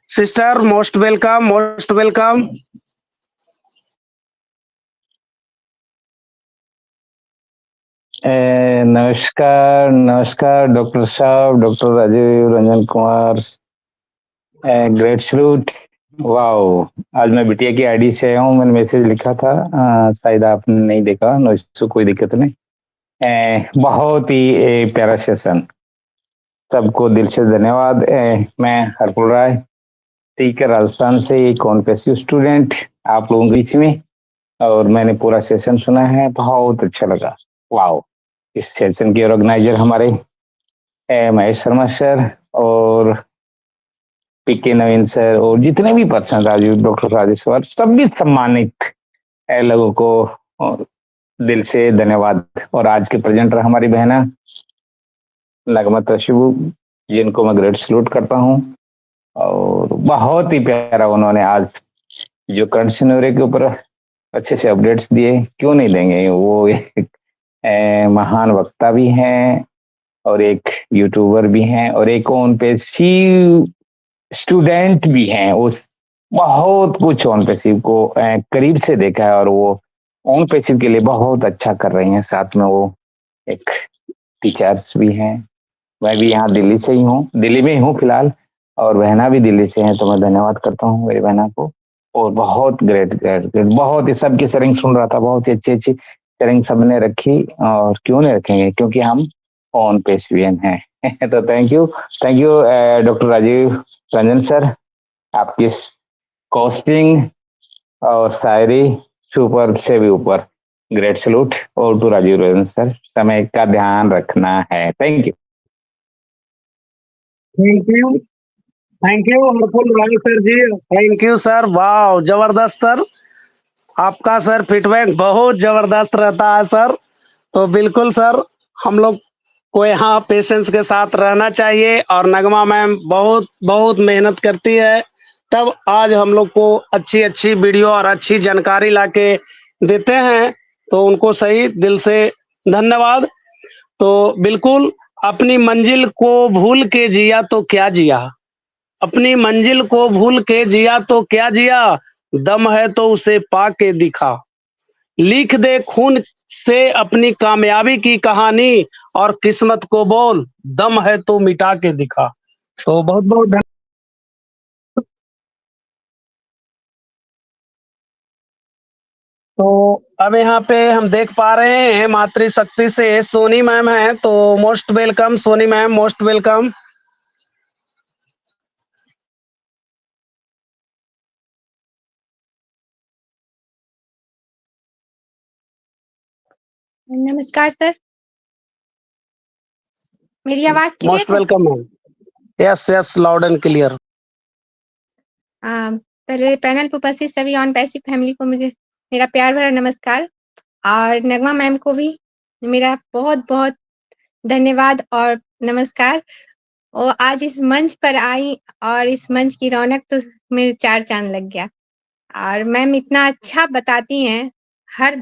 sister, most welcome, most welcome. नमस्कार नमस्कार डॉक्टर साहब, doctor Rajiv Ranjan Kumar, great salute वाह, आज मैं बिटिया की आईडी से आया हूँ। मैंने मैसेज लिखा था, शायद आपने नहीं देखा। नो इश्यू, कोई दिक्कत नहीं। बहुत ही प्यारा सेशन, सबको दिल से धन्यवाद। मैं हरपुल राय, टीकर राजस्थान से, एक ऑन पैसिव स्टूडेंट आप लोगों के बीच में, और मैंने पूरा सेशन सुना है, बहुत अच्छा लगा। वाह, इस सेशन के ऑर्गेनाइजर हमारे महेश शर्मा सर और पीके नवीन सर और जितने भी पर्सन, राजीव, डॉक्टर राजेश्वर, सभी सम्मानित लोगों को दिल से धन्यवाद। और आज के प्रेजेंटर हमारी बहना नगमा तशबू, जिनको मैं ग्रेट सलूट करता हूँ। और बहुत ही प्यारा उन्होंने आज जो करंट सिनेरियो के ऊपर अच्छे से अपडेट्स दिए, क्यों नहीं देंगे। वो एक महान वक्ता भी हैं और एक यूट्यूबर भी हैं और एक ऑन पैसिव स्टूडेंट भी हैं। उस बहुत कुछ ऑन पैसिव को करीब से देखा है और वो ऑन पैसिव के लिए बहुत अच्छा कर रही हैं। साथ में वो एक टीचर्स भी हैं। मैं भी यहाँ दिल्ली से ही हूँ, दिल्ली में ही हूँ फिलहाल, और बहना भी दिल्ली से हैं, तो मैं धन्यवाद करता हूँ मेरी बहना को। और बहुत ग्रेट ग्रेट ग्रेट, बहुत ही सबकी शेयरिंग सुन रहा था, बहुत ही अच्छी अच्छी शेयरिंग सबने रखी। और क्यों नहीं रखेंगे, क्योंकि हम ऑन पैसिवियन हैं। तो thank you doctor Rajiv Ranjan sir, आपकी कोस्टिंग और शायरी सुपर से भी ऊपर, ग्रेट सलूट। और टू राजीव रंजन सर, समय का ध्यान रखना है। Thank you. Thank you Harpul Rai sir ji, thank you sir. वाह, जबरदस्त सर, आपका सर फीडबैक बहुत जबरदस्त रहता है सर। तो बिल्कुल सर, हम लोग को यहाँ पेशेंस के साथ रहना चाहिए। और नगमा मैम बहुत बहुत मेहनत करती है, तब आज हम लोग को अच्छी अच्छी वीडियो और अच्छी जानकारी लाके देते हैं, तो उनको सही दिल से धन्यवाद। तो बिल्कुल, अपनी मंजिल को भूल के जिया तो क्या जिया, अपनी मंजिल को भूल के जिया तो क्या जिया, दम है तो उसे पा के दिखा, लिख दे खून से अपनी कामयाबी की कहानी, और किस्मत को बोल दम है तो मिटा के दिखा। तो बहुत बहुत धन्यवाद। तो अब यहाँ पे हम देख पा रहे हैं मातृशक्ति से सोनी मैम है, तो most welcome Soni ma'am, most welcome. नमस्कार सर, मेरी आवाज मोस्ट क्लियर है? Welcome ma'am. Yes yes, loud and clear. पहले पैनल पर उपस्थित सभी ऑन पैसिव फैमिली को मुझे मेरा प्यार भरा नमस्कार, और नगमा मैम को भी मेरा बहुत बहुत धन्यवाद और नमस्कार। और आज इस मंच पर आई और इस मंच की रौनक तो मेरे चार चांद लग गया। और मैम इतना अच्छा बताती हैं, हर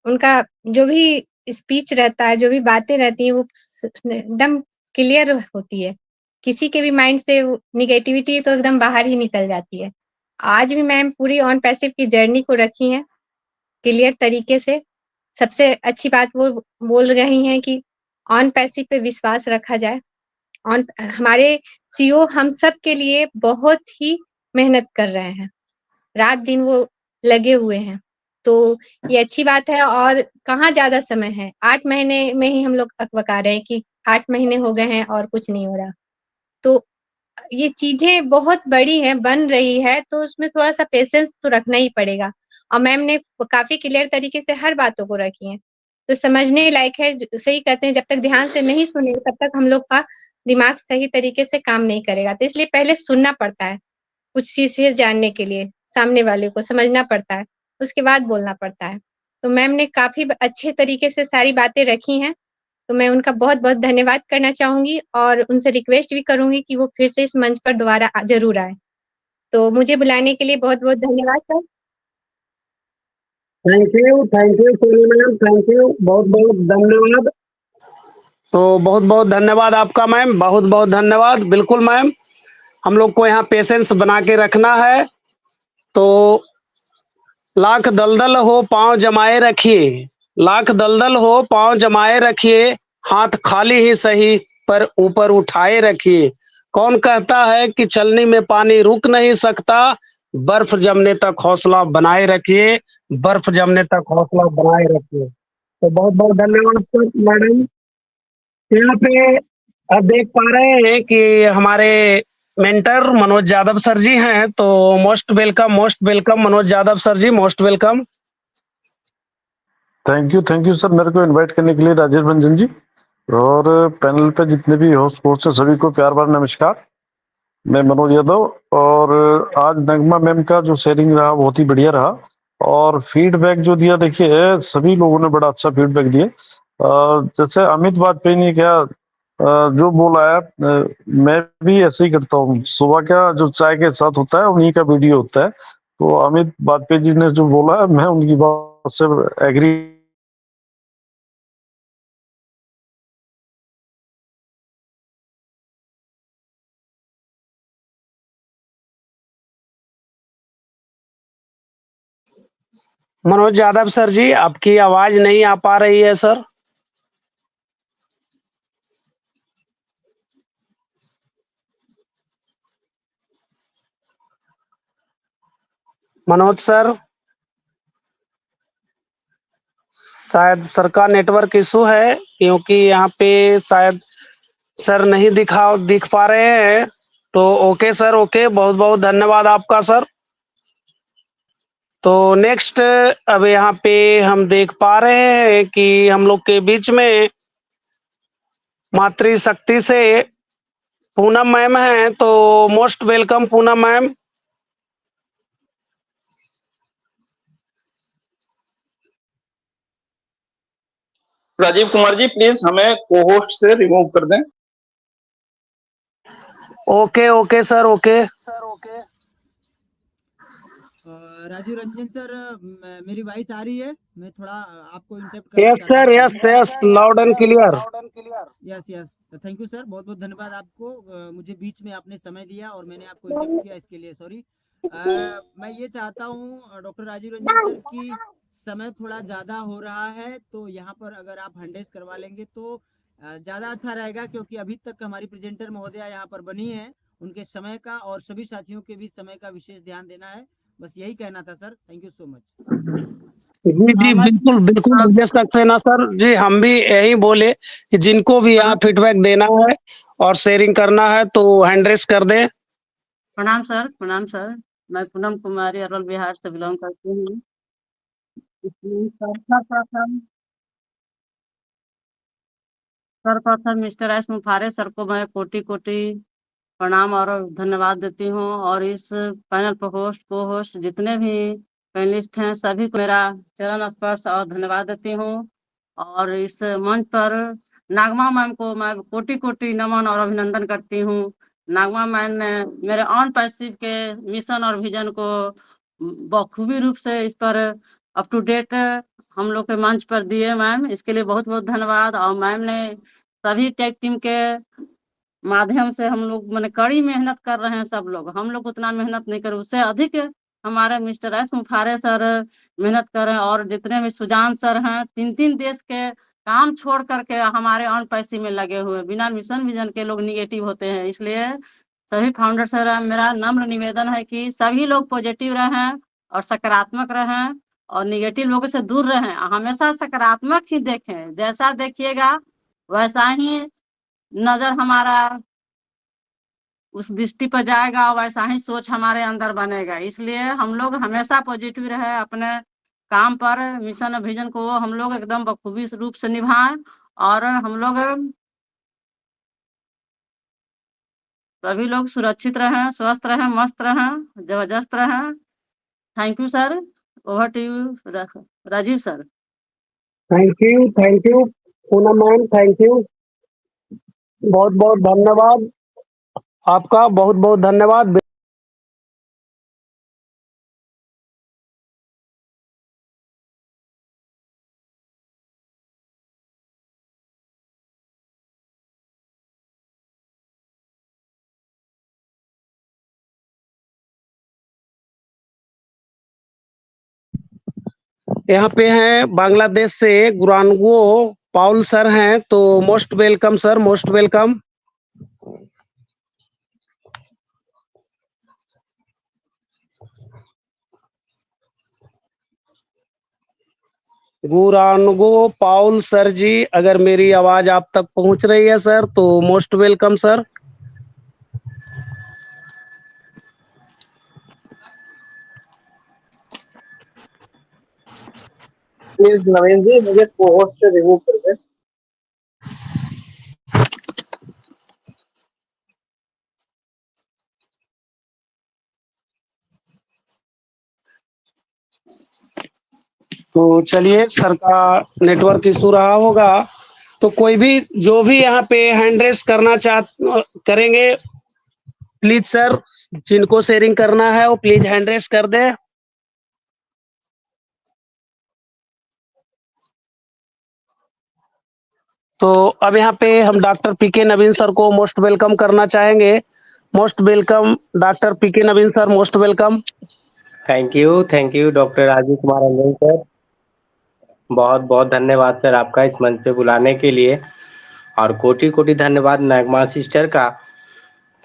उनका जो भी स्पीच रहता है, जो भी बातें रहती है, वो एकदम क्लियर होती है। किसी के भी माइंड से निगेटिविटी तो एकदम बाहर ही निकल जाती है। आज भी मैम पूरी ऑन पैसिव की जर्नी को रखी हैं क्लियर तरीके से। सबसे अच्छी बात वो बोल रही हैं कि ऑन पैसिव पे विश्वास रखा जाए। हमारे सीईओ हम सब के लिए बहुत ही मेहनत कर रहे हैं, रात दिन वो लगे हुए हैं, तो ये अच्छी बात है। और कहाँ ज्यादा समय है, 8 महीने में ही हम लोग अकबका रहे हैं कि 8 महीने हो गए हैं और कुछ नहीं हो रहा। तो ये चीजें बहुत बड़ी है, बन रही है, तो उसमें थोड़ा सा पेशेंस तो रखना ही पड़ेगा। और मैम ने काफी क्लियर तरीके से हर बातों को रखी है, तो समझने लायक है। सही कहते हैं, जब तक ध्यान से नहीं सुनेंगे तब तक हम लोग का दिमाग सही तरीके से काम नहीं करेगा। तो इसलिए पहले सुनना पड़ता है, कुछ चीजें जानने के लिए सामने वाले को समझना पड़ता है, उसके बाद बोलना पड़ता है। तो मैम ने काफी अच्छे तरीके से सारी बातें रखी हैं, तो मैं उनका बहुत बहुत धन्यवाद करना चाहूंगी और उनसे रिक्वेस्ट भी करूंगी कि वो फिर से इस मंच पर दोबारा जरूर आए। तो मुझे बुलाने के लिए बहुत बहुत धन्यवाद sir. Thank you Soni ma'am, thank you, बहुत बहुत धन्यवाद। तो बहुत बहुत धन्यवाद आपका मैम, बहुत बहुत धन्यवाद। बिल्कुल मैम, हम लोग को यहाँ पेशेंस बना के रखना है। तो लाख दलदल हो पांव जमाए रखिए, लाख दलदल हो पांव जमाए रखिए, हाथ खाली ही सही पर ऊपर उठाए रखिए, कौन कहता है कि छलनी में पानी रुक नहीं सकता, बर्फ जमने तक हौसला बनाए रखिए, बर्फ जमने तक हौसला बनाए रखिए। तो बहुत बहुत धन्यवाद सर मैडम। यहाँ पे अब देख पा रहे हैं कि हमारे मेंटर मनोज यादव सर जी हैं, तो most welcome Manoj Yadav sir ji, most welcome. Thank you sir, मेरे को इनवाइट करने के लिए राजेश रंजन जी, और पैनल पे जितने भी होस्ट है सभी को प्यार भरा नमस्कार। मैं मनोज यादव, और आज नगमा मैम का जो शेयरिंग रहा बहुत ही बढ़िया रहा, और फीडबैक जो दिया देखिए सभी लोगों ने बड़ा अच्छा फीडबैक दिया। जैसे अमित वाजपेयी ने क्या जो बोला है, मैं भी ऐसे ही करता हूँ। सुबह का जो चाय के साथ होता है उन्हीं का वीडियो होता है, तो अमित वाजपेयी जी ने जो बोला है मैं उनकी बात से एग्री। मनोज यादव सर जी, आपकी आवाज नहीं आ पा रही है सर। मनोज सर, शायद सर का नेटवर्क इशू है, क्योंकि यहाँ पे शायद सर नहीं दिख पा रहे हैं। तो ओके सर, ओके, बहुत बहुत धन्यवाद आपका सर। तो नेक्स्ट अब यहाँ पे हम देख पा रहे हैं कि हम लोग के बीच में मातृशक्ति से पूनम मैम हैं, तो most welcome Poonam ma'am. Rajiv Kumar ji please हमें को होस्ट से रिमूव कर दें। Okay okay sir, okay. Rajiv Ranjan sir, मेरी वॉइस आ रही है? मैं थोड़ा आपको इंटरप्ट करना यस चाहता हूँ। Sir, yes, loud and clear. Yes, thank you sir, बहुत बहुत धन्यवाद आपको। मुझे बीच में आपने समय दिया और मैंने आपको इंटरप्ट किया, इसके लिए सॉरी। मैं ये चाहता हूँ डॉक्टर राजीव रंजन सर की समय थोड़ा ज़्यादा हो रहा है, तो यहाँ पर अगर आप हैंडेस करवा लेंगे तो ज़्यादा अच्छा रहेगा, क्योंकि अभी तक हमारी प्रेजेंटर महोदया यहाँ पर बनी है, उनके समय का और सभी साथियों के भी समय का विशेष ध्यान देना है। बस यही कहना था sir, thank you so much. जी बिल्कुल बिल्कुल सक्सेना सर जी, हम भी यही बोले कि जिनको भी यहाँ फीडबैक देना है और शेयरिंग करना है तो हैंड रेस कर दें। प्रणाम सर। मैं पूनम कुमारी अरवल बिहार से बिलोंग करती हूँ। सर्वप्रथम मिस्टर एस मुफारे सर को मैं कोटि कोटि प्रणाम और धन्यवाद देती हूँ, और इस पैनल पर को होस्ट जितने भी पैनलिस्ट हैं सभी को मेरा चरण स्पर्श और धन्यवाद देती हूँ। और इस मंच पर नागमा मैम को मैं कोटि कोटि नमन और अभिनंदन करती हूँ। नागमा मैम ने मेरे ऑन पैसिव के मिशन और विजन को बखूबी रूप से इस पर अप टू डेट हम लोग के मंच पर दिए मैम, इसके लिए बहुत बहुत धन्यवाद। और मैम ने सभी टेक टीम के माध्यम से हम लोग मैंने कड़ी मेहनत कर रहे हैं, सब लोग, हम लोग उतना मेहनत नहीं कर, उससे अधिक हमारे मिस्टर एस मुफारे सर मेहनत कर रहे हैं, और जितने भी सुजान सर हैं 3 देश के काम छोड़ करके हमारे ऑन पैसे में लगे हुए, बिना मिशन विजन के लोग निगेटिव होते हैं। इसलिए सभी फाउंडर सर, मेरा नम्र निवेदन है कि सभी लोग पॉजिटिव रहें और सकारात्मक रहें और निगेटिव लोगों से दूर रहें, हमेशा सकारात्मक ही देखें, जैसा देखिएगा वैसा ही नजर हमारा उस दृष्टि पर जाएगा, वैसा ही सोच हमारे अंदर बनेगा। इसलिए हम लोग हमेशा पॉजिटिव रहे, अपने काम पर मिशन और विजन को हम लोग एकदम बखूबी रूप से निभाएं, और हम लोग सभी लोग सुरक्षित रहें, स्वस्थ रहें, मस्त रहें, जबरदस्त रहें। Thank you sir, over to you Rajiv sir. Thank you Poonam ma'am, thank you, बहुत बहुत धन्यवाद आपका, बहुत बहुत धन्यवाद। यहाँ पे हैं बांग्लादेश से गुरानगो पाउल सर हैं, तो most welcome sir, most welcome. गुरानगो पाउल सर जी, अगर मेरी आवाज आप तक पहुंच रही है सर तो मोस्ट वेलकम सर। प्लीज नवीन जी मुझे कोहोस्ट से रिमूव कर दें। तो चलिए, सर का नेटवर्क इशू रहा होगा, तो कोई भी जो भी यहाँ पे हैंड रेस करना करेंगे, प्लीज सर जिनको शेयरिंग करना है वो प्लीज हैंड रेस कर दे। तो अब यहाँ पे हम डॉक्टर पीके नवीन सर को मोस्ट वेलकम करना चाहेंगे। Most welcome doctor PK Naveen sir, most welcome. Thank you doctor Rajiv Kumar Ranjan sir. बहुत बहुत धन्यवाद सर आपका इस मंच पे बुलाने के लिए, और कोटि कोटि धन्यवाद नगमा सिस्टर का,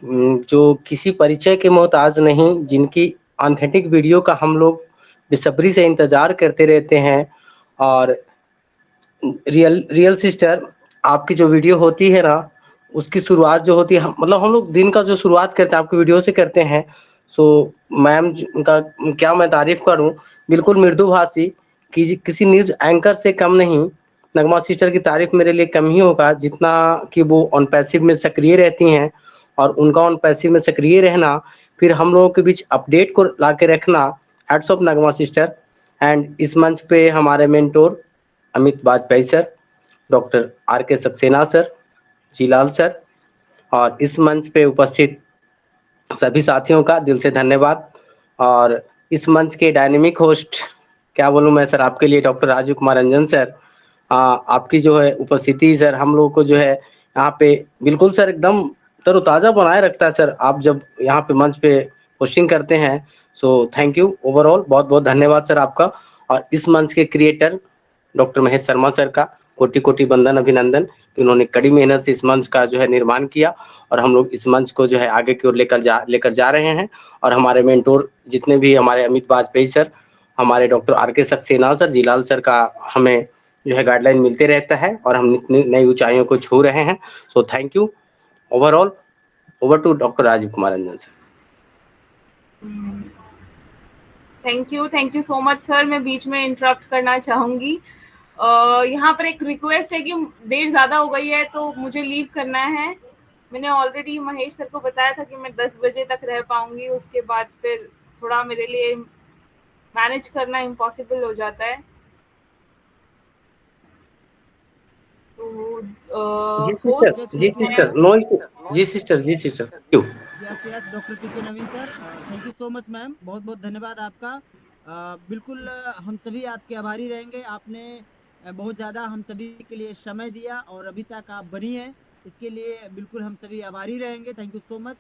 जो किसी परिचय के मोहताज नहीं, जिनकी ऑथेंटिक वीडियो का हम लोग बेसब्री से इंतजार करते रहते हैं। और रियल सिस्टर, आपकी जो वीडियो होती है ना, उसकी शुरुआत जो होती है, मतलब हम लोग दिन का जो शुरुआत करते हैं आपकी वीडियो से करते हैं। सो मैम का क्या मैं तारीफ करूं, बिल्कुल मृदुभाषी, किसी न्यूज एंकर से कम नहीं। नगमा सिस्टर की तारीफ मेरे लिए कम ही होगा, जितना कि वो ऑन पैसिव में सक्रिय रहती हैं, और उनका ऑन पैसिव में सक्रिय रहना, फिर हम लोगों के बीच अपडेट को ला के रखना, hats off Nagma sister. And इस मंच पे हमारे mentor Amit Vajpayee sir, doctor R के सक्सेना सर, जीलाल सर, और इस मंच पे उपस्थित सभी साथियों का दिल से धन्यवाद। और इस मंच के डायनेमिक होस्ट, क्या बोलूं मैं सर आपके लिए, डॉक्टर राजीव कुमार रंजन सर, आपकी जो है उपस्थिति सर हम लोगों को जो है यहाँ पे बिल्कुल सर एकदम तरोताजा बनाए रखता है सर, आप जब यहाँ पे मंच पे होस्टिंग करते हैं। सो थैंक यू ओवरऑल, बहुत बहुत धन्यवाद सर आपका। और इस मंच के creator doctor Mahesh Sharma sir का कोटि कोटि वंदन अभिनंदन, कि उन्होंने कड़ी मेहनत से इस मंच का जो है निर्माण किया, और हम लोग इस मंच को जो है आगे की ओर लेकर जा रहे हैं। और हमारे मेंटोर जितने भी हमारे अमित वाजपेयी सर, हमारे डॉक्टर आर के सक्सेना सर, जीलाल सर का हमें जो है गाइडलाइन मिलते रहता है, और हम नई ऊंचाइयों को छू रहे हैं। So thank you overall. Over to doctor Rajiv Kumar Ranjan sir. Thank you so much sir. मैं बीच में इंटरप्ट करना चाहूंगी। यहाँ पर एक रिक्वेस्ट है कि देर ज़्यादा हो गई है तो मुझे लीव करना है। मैंने ऑलरेडी महेश सर को बताया था कि मैं 10 बजे तक रह पाऊंगी, उसके बाद फिर थोड़ा मेरे लिए मैनेज करना इम्पॉसिबल हो जाता है। जी sister yes doctor PK Naveen sir, thank you so much ma'am, बहुत बहुत धन्यवाद आपका। बिल्कुल हम सभी आपके आभारी रहेंगे। आपने बहुत ज़्यादा हम सभी के लिए समय दिया और अभी तक आप बनी हैं, इसके लिए बिल्कुल हम सभी आभारी रहेंगे। Thank you so much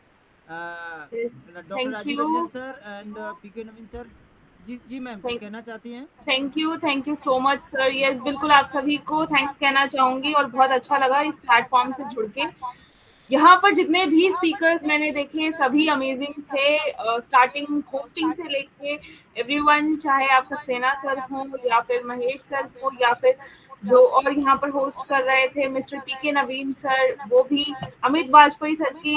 doctor Rajiv Ranjan sir and PK Naveen sir. जी मैम कुछ कहना चाहती हैं? Thank you so much sir. Yes बिल्कुल आप सभी को थैंक्स कहना चाहूंगी, और बहुत अच्छा लगा इस प्लेटफॉर्म से जुड़ के। यहाँ पर जितने भी स्पीकर्स मैंने देखे सभी अमेजिंग थे, स्टार्टिंग होस्टिंग से लेके एवरीवन, चाहे आप सक्सेना सर हों या फिर महेश सर हो या फिर जो और यहाँ पर होस्ट कर रहे थे मिस्टर पीके नवीन सर, वो भी अमित वाजपेयी सर की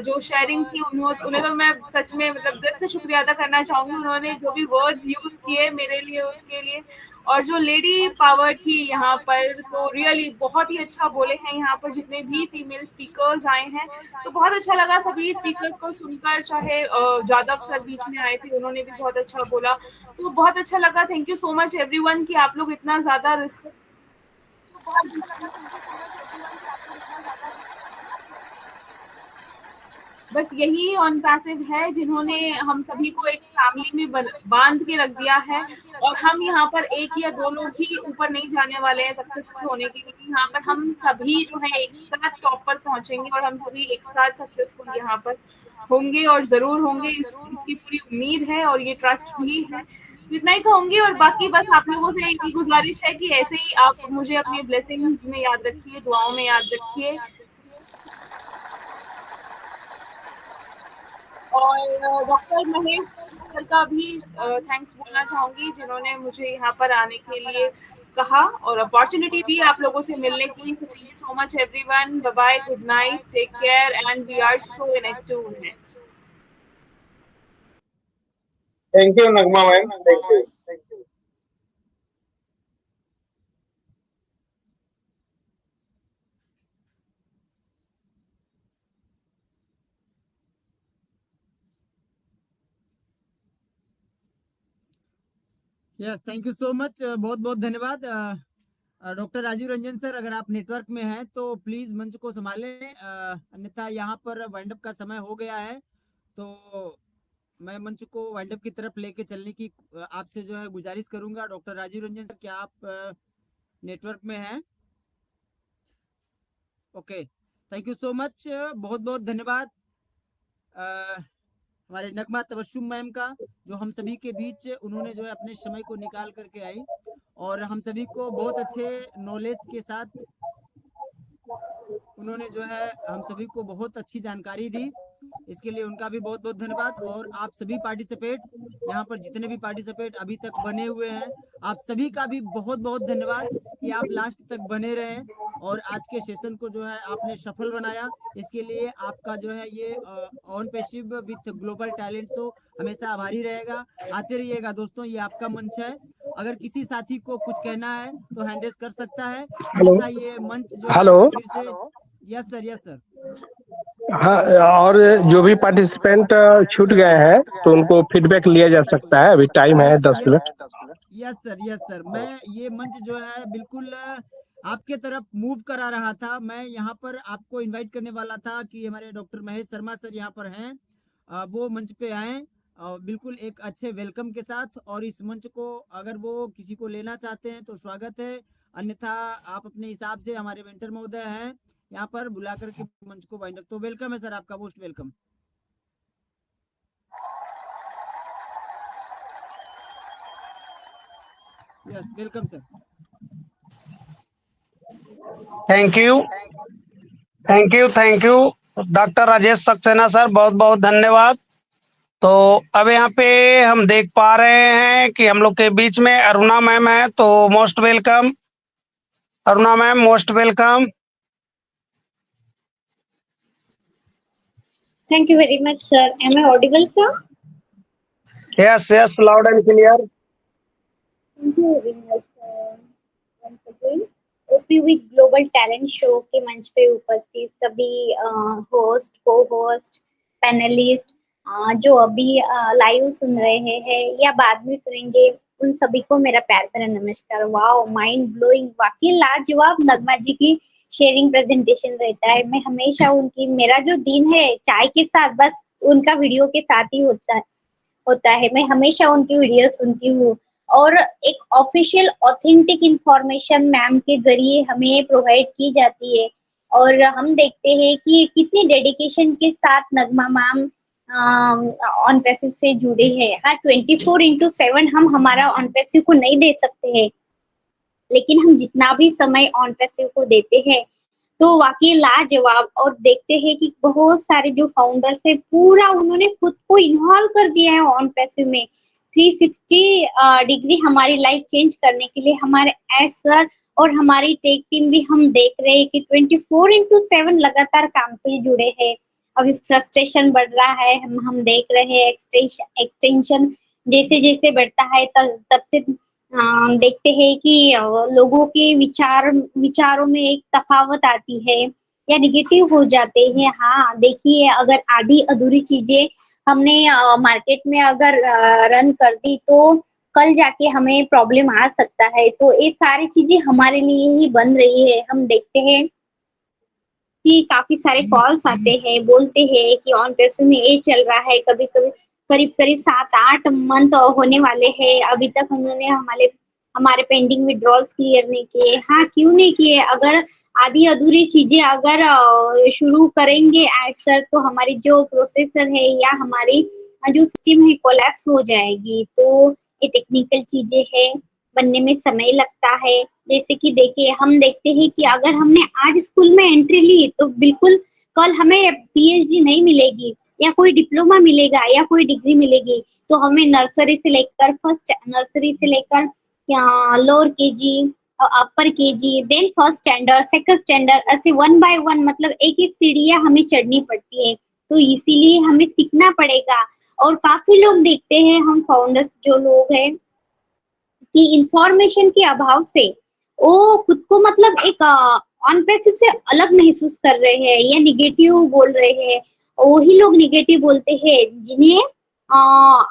जो शेयरिंग थी, उन्हें तो मैं सच में मतलब दिल से शुक्रिया अदा करना चाहूंगी। उन्होंने जो भी वर्ड्स यूज किए मेरे लिए उसके लिए, और जो लेडी पावर थी यहाँ पर, तो रियली बहुत ही अच्छा बोले हैं यहाँ पर जितने भी फीमेल स्पीकर्स आए हैं। तो बहुत अच्छा लगा सभी स्पीकर्स को सुनकर, चाहे जादव सर बीच में आए थे उन्होंने भी बहुत अच्छा बोला, तो बहुत अच्छा लगा। Thank you so much everyone कि आप लोग इतना ज्यादा रिस्पेक्ट, बस यही ऑन पैसिव है जिन्होंने हम सभी को एक फैमिली में बांध के रख दिया है, और हम यहाँ पर एक या दो लोग ही ऊपर नहीं जाने वाले हैं सक्सेसफुल होने के लिए। यहाँ पर हम सभी जो है एक साथ टॉप पर पहुंचेंगे, और हम सभी एक साथ सक्सेसफुल यहाँ पर होंगे, और जरूर होंगे, इसकी पूरी उम्मीद है और ये ट्रस्ट भी है। इतना ही कहूंगी, और बाकी बस आप लोगों से एक ही गुजारिश है कि ऐसे ही आप मुझे अपनी ब्लेसिंग्स में याद रखिए, दुआओं में याद रखिए, और डॉक्टर महेश सर का भी थैंक्स बोलना चाहूंगी, जिन्होंने मुझे यहाँ पर आने के लिए कहा और अपॉर्चुनिटी दी आप लोगों से मिलने की। So thank you so much everyone, bye bye, good night, take care and we are so in tune. Thank you Nagma ma'am, thank you. Yes, thank you so much, बहुत बहुत धन्यवाद। डॉक्टर राजीव रंजन सर, अगर आप नेटवर्क में हैं तो please मंच को संभालें, अन्यथा यहाँ पर वाइंड अप का समय हो गया है, तो मैं मंच को वाइंड अप की तरफ लेके चलने की आपसे जो है गुजारिश करूंगा। डॉक्टर राजीव रंजन सर, क्या आप नेटवर्क में हैं? Okay, thank you so much, बहुत बहुत धन्यवाद हमारे नगमा तबस्सुम मैम का, जो हम सभी के बीच उन्होंने जो है अपने समय को निकाल करके आई और हम सभी को बहुत अच्छे नॉलेज के साथ उन्होंने जो है हम सभी को बहुत अच्छी जानकारी दी। इसके लिए उनका भी बहुत बहुत धन्यवाद। और आप सभी पार्टिसिपेट्स, यहाँ पर जितने भी पार्टिसिपेट अभी तक बने हुए हैं, आप सभी का भी बहुत बहुत धन्यवाद कि आप लास्ट तक बने रहे और आज के सेशन को जो है आपने सफल बनाया। इसके लिए आपका जो है ये on passive with global talent show हमेशा आभारी रहेगा। आते रहिएगा दोस्तों, ये आपका मंच है। अगर किसी साथी को कुछ कहना है तो हैंड रेज कर सकता है, अन्यथा ये मंच जो है फिर से। Yes sir, yes sir. हाँ, और जो भी पार्टिसिपेंट छूट गए हैं तो उनको फीडबैक लिया जा सकता है, अभी टाइम है 10 minute. Yes sir, yes sir. मैं ये मंच जो है बिल्कुल आपके तरफ मूव करा रहा था। मैं यहाँ पर आपको इनवाइट करने वाला था कि हमारे डॉक्टर महेश शर्मा सर यहाँ पर हैं, वो मंच पे आए बिल्कुल एक अच्छे वेलकम के साथ, और इस मंच को अगर वो किसी को लेना चाहते हैं तो स्वागत है, अन्यथा आप अपने हिसाब से, हमारे मेंटर महोदय हैं यहाँ पर, बुला करके मंच को वाइंड अप। तो वेलकम है सर, आपका most welcome. Yes, welcome sir. Thank you, thank you, thank you doctor Rajesh Saxena sir, बहुत बहुत धन्यवाद। तो अब यहाँ पे हम देख पा रहे हैं कि हम लोग के बीच में अरुणा मैम है, तो most welcome Aruna ma'am, most welcome. Thank you very much, sir. Am I audible, sir? Yes, yes, loud and clear. Thank you very much, sir. Once again, OP with Global Talent Show के मंच पे उपस्थित सभी host, co-host, panelist जो अभी live सुन रहे हैं या बाद में सुनेंगे, उन सभी को मेरा प्यार भरा नमस्कार। वाओ, माइंड ब्लोइंग, वाकई लाजवाब नगमा जी की शेयरिंग प्रेजेंटेशन रहता है। मैं हमेशा उनकी, मेरा जो दिन है चाय के साथ बस उनका वीडियो के साथ ही होता है। मैं हमेशा उनकी वीडियो सुनती हूँ और एक ऑफिशियल ऑथेंटिक इंफॉर्मेशन मैम के जरिए हमें प्रोवाइड की जाती है और हम देखते हैं कि कितनी डेडिकेशन के साथ नगमा मैम ऑन पैसिव से जुड़े हैं। हाँ, 24/7 हम हमारा ऑन पैसिव को नहीं दे सकते हैं, लेकिन हम जितना भी समय ऑन पैसिव को देते हैं तो वाकई लाजवाब। और देखते हैं कि बहुत सारे जो फाउंडर्स है, पूरा उन्होंने खुद को इन्वॉल्व कर दिया है ऑन पैसिव में। 360 डिग्री हमारी लाइफ चेंज करने के लिए हमारे एस सर और हमारी टेक टीम भी हम देख रहे हैं कि 24/7 लगातार काम पे जुड़े हैं। अभी फ्रस्ट्रेशन बढ़ रहा है, हम देख रहे हैं एक्सटेंशन जैसे जैसे बढ़ता है तब से देखते हैं कि लोगों के विचारों में एक तफावत आती है या निगेटिव हो जाते हैं। हाँ, देखिए, अगर आधी अधूरी चीजें हमने मार्केट में अगर रन कर दी तो कल जाके हमें प्रॉब्लम आ सकता है। तो ये सारी चीजें हमारे लिए ही बन रही है। हम देखते हैं कि काफी सारे कॉल्स आते हैं, बोलते हैं कि ऑन पैसिव में ये चल रहा है, कभी करीब 7-8 मंथ होने वाले हैं, अभी तक उन्होंने हमारे पेंडिंग विड्रॉल्स क्लियर नहीं किए। हाँ, क्यों नहीं किए? अगर आधी अधूरी चीजें अगर शुरू करेंगे एज सर तो हमारी जो प्रोसेसर है या हमारी जो सिस्टम है कोलैप्स हो जाएगी। तो ये टेक्निकल चीजें है, बनने में समय लगता है। जैसे कि देखिए, हम देखते हैं कि अगर हमने आज स्कूल में एंट्री ली तो बिल्कुल कल हमें पीएचडी नहीं मिलेगी। या कोई डिप्लोमा मिलेगा या कोई डिग्री मिलेगी, तो हमें नर्सरी से लेकर lower KG, upper KG, then first standard, second standard, ऐसे 1 बाय 1 मतलब एक-एक सीढ़ियाँ हमें चढ़नी पड़ती है। तो इसीलिए हमें सीखना पड़ेगा। और काफ़ी लोग देखते हैं, हम फाउंडर्स जो लोग हैं कि इंफॉर्मेशन के अभाव से वो खुद को मतलब एक ऑन पैसिव से अलग महसूस कर रहे हैं या निगेटिव बोल रहे हैं। वही लोग निगेटिव बोलते हैं जिन्हें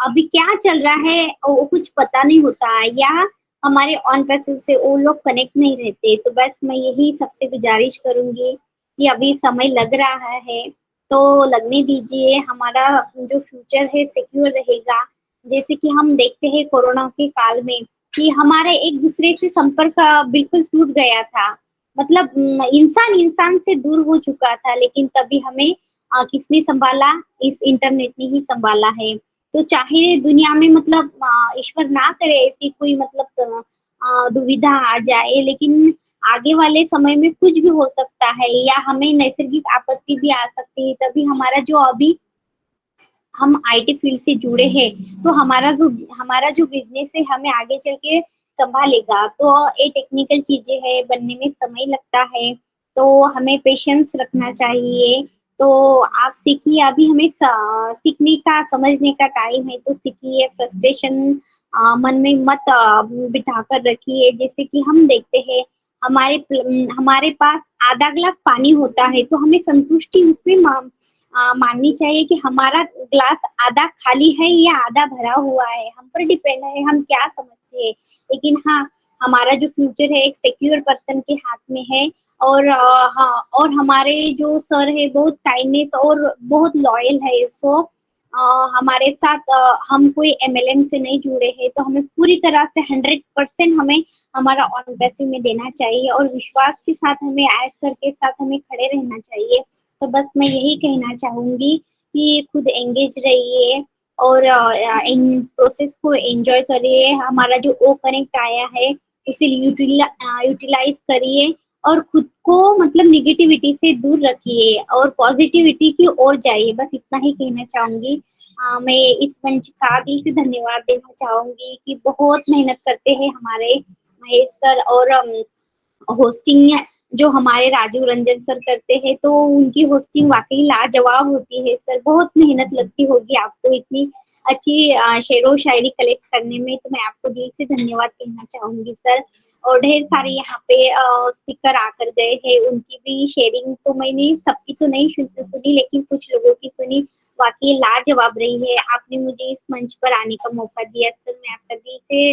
अभी क्या चल रहा है वो कुछ पता नहीं होता है, या हमारे ऑन पैसिव से वो लोग कनेक्ट नहीं रहते। तो बस मैं यही सबसे गुजारिश करूंगी कि अभी समय लग रहा है तो लगने दीजिए, हमारा जो फ्यूचर है सिक्योर रहेगा। जैसे कि हम देखते हैं कोरोना के काल में कि हमारे एक दूसरे से संपर्क बिल्कुल टूट गया था, मतलब इंसान से दूर हो चुका था, लेकिन तभी हमें किसने संभाला? इस इंटरनेट ने ही संभाला है। तो चाहे दुनिया में मतलब ईश्वर ना करे ऐसी कोई मतलब दुविधा आ जाए, लेकिन आगे वाले समय में कुछ भी हो सकता है या हमें नैसर्गिक आपत्ति भी आ सकती है। तभी हमारा जो अभी हम आईटी फील्ड से जुड़े हैं, तो हमारा जो बिजनेस है हमें आगे चल के संभालेगा। तो ये टेक्निकल चीजें है, बनने में समय लगता है, तो हमें पेशेंस रखना चाहिए। तो आप सीखिए, अभी हमें सीखने का समझने का टाइम है, तो सीखिए। फ्रस्ट्रेशन मन में मत बिठा कर रखिए। जैसे कि हम देखते हैं हमारे पास आधा ग्लास पानी होता है, तो हमें संतुष्टि उसमें माननी चाहिए कि हमारा ग्लास आधा खाली है या आधा भरा हुआ है, हम पर डिपेंड है हम क्या समझते हैं। लेकिन हाँ, हमारा जो फ्यूचर है एक सिक्योर पर्सन के हाथ में है। और हाँ, और हमारे जो सर है बहुत काइंडनेस और बहुत लॉयल है। सो हमारे साथ हम कोई एमएलएम से नहीं जुड़े हैं, तो हमें पूरी तरह से 100% हमें हमारा ऑन पैसिव में देना चाहिए और विश्वास के साथ हमें आयत सर के साथ हमें खड़े रहना चाहिए। तो बस मैं यही कहना चाहूंगी कि खुद एंगेज रहिए और इन प्रोसेस को एंजॉय करिए। हमारा जो ओ कनेक्ट आया है उसे यूटिलाइज करिए और खुद को मतलब निगेटिविटी से दूर रखिए और पॉजिटिविटी की ओर जाइए। बस इतना ही कहना चाहूंगी। मैं इस मंच का दिल से धन्यवाद देना चाहूंगी कि बहुत मेहनत करते हैं हमारे महेश सर, और होस्टिंग जो हमारे राजीव रंजन सर करते हैं, तो उनकी होस्टिंग वाकई लाजवाब होती है। सर बहुत मेहनत लगती होगी आपको इतनी अच्छी शेरो शायरी कलेक्ट करने में, तो मैं आपको दिल से धन्यवाद कहना चाहूंगी सर। और ढेर सारे यहाँ पे स्पीकर आकर गए हैं, उनकी भी शेयरिंग तो मैंने सबकी तो नहीं सुनी, लेकिन कुछ लोगों की सुनी, वाकई लाजवाब रही है। आपने मुझे इस मंच पर आने का मौका दिया सर, मैं आपका दिल से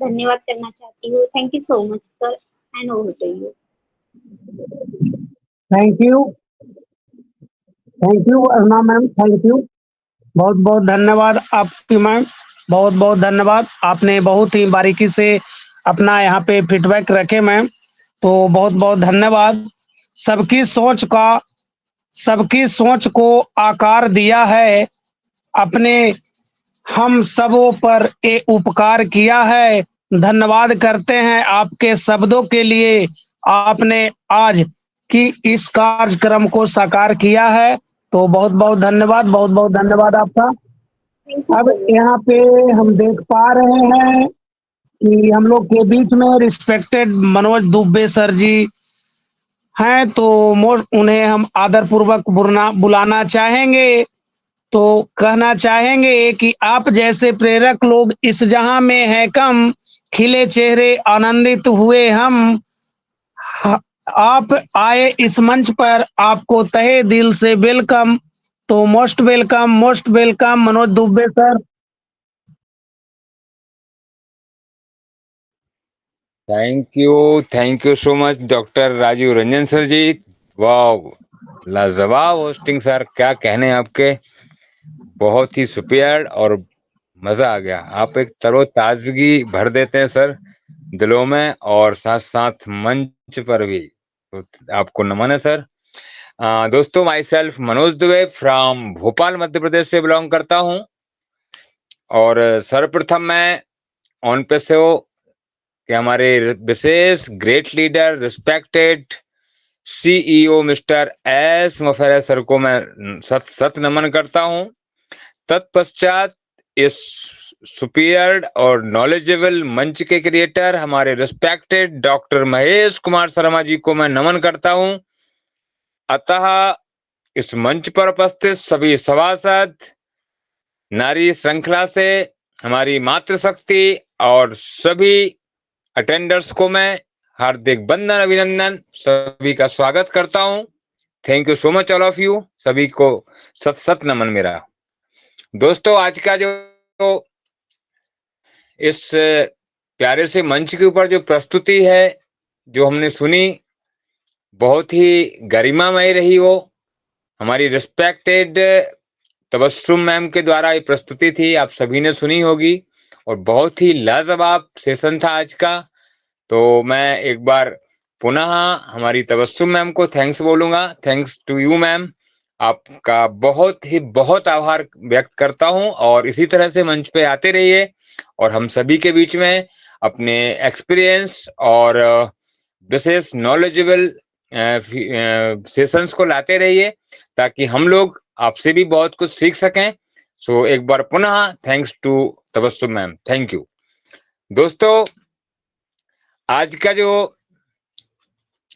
धन्यवाद करना चाहती हूँ। Thank you so much sir, and over to you. Thank you Aruna ma'am, thank you. बहुत बहुत धन्यवाद आपकी मैम, बहुत बहुत धन्यवाद। आपने बहुत ही बारीकी से अपना यहाँ पे फीडबैक रखे मैम, तो बहुत बहुत धन्यवाद। सबकी सोच को आकार दिया है, अपने हम सबों पर ये उपकार किया है। धन्यवाद करते हैं आपके शब्दों के लिए, आपने आज की इस कार्यक्रम को साकार किया है। तो बहुत बहुत धन्यवाद, बहुत बहुत धन्यवाद आपका। अब यहाँ पे हम देख पा रहे हैं कि हम लोग के बीच में रिस्पेक्टेड मनोज दुबे सर जी हैं, तो उन्हें हम आदर पूर्वक बुलाना चाहेंगे। तो कहना चाहेंगे कि आप जैसे प्रेरक लोग इस जहां में है कम, खिले चेहरे आनंदित हुए हम। आप आए इस मंच पर, आपको तहे दिल से वेलकम। तो most welcome Manoj Dubey sir. Thank you so much doctor Rajiv Ranjan sir ji. वाह, लाजवाब होस्टिंग सर, क्या कहने आपके, बहुत ही सुपीरियर और मजा आ गया। आप एक तरोताजगी भर देते हैं सर दिलों में, और साथ साथ मंच पर भी, तो आपको नमन है सर। दोस्तों, myself Manoj Dubey from Bhopal Madhya Pradesh से बिलोंग करता हूं, और सर्वप्रथम मैं ऑन पैसिव के हमारे विशेष great leader, respected CEO mister S Mufera sir को मैं सत नमन करता हूं। तत्पश्चात इस सुपीरियर और नॉलेजेबल मंच के क्रिएटर हमारे रिस्पेक्टेड डॉक्टर महेश कुमार शर्मा जी को मैं नमन करता हूं। अतः इस मंच पर उपस्थित सभी सभासद, नारी श्रृंखला से हमारी मातृशक्ति और सभी अटेंडर्स को मैं हार्दिक वंदन अभिनंदन सभी का स्वागत करता हूं। Thank you so much all of you. सभी को सत सत नमन मेरा। दोस्तों, आज का जो इस प्यारे से मंच के ऊपर जो प्रस्तुति है जो हमने सुनी, बहुत ही गरिमामय रही। वो हमारी रिस्पेक्टेड तबस्सुम मैम के द्वारा ये प्रस्तुति थी, आप सभी ने सुनी होगी और बहुत ही लाजवाब सेशन था आज का। तो मैं एक बार पुनः हमारी तबस्सुम मैम को थैंक्स बोलूंगा। थैंक्स टू यू मैम, आपका बहुत आभार व्यक्त करता हूं और इसी तरह से मंच पे आते रहिए और हम सभी के बीच में अपने एक्सपीरियंस और विशेष नॉलेजेबल सेशंस को लाते रहिए ताकि हम लोग आपसे भी बहुत कुछ सीख सकें। सो एक बार पुनः thanks to Tabassum ma'am, thank you. दोस्तों, आज का जो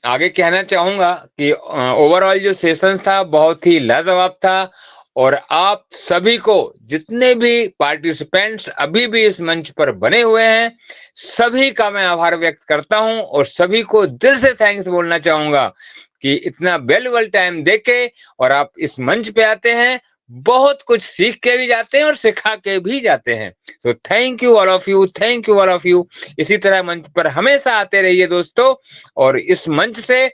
आगे कहना चाहूंगा कि ओवरऑल जो सेशंस था बहुत ही लाजवाब था और आप सभी को, जितने भी पार्टिसिपेंट्स अभी भी इस मंच पर बने हुए हैं, सभी का मैं आभार व्यक्त करता हूं और सभी को दिल से थैंक्स बोलना चाहूंगा कि इतना वैल्यूबल टाइम देके और आप इस मंच पे आते हैं, बहुत कुछ सीख के भी जाते हैं और सिखा के भी जाते हैं। So thank you all of you, thank you all of you. इसी तरह मंच पर हमेशा आते रहिए दोस्तों, और इस मंच से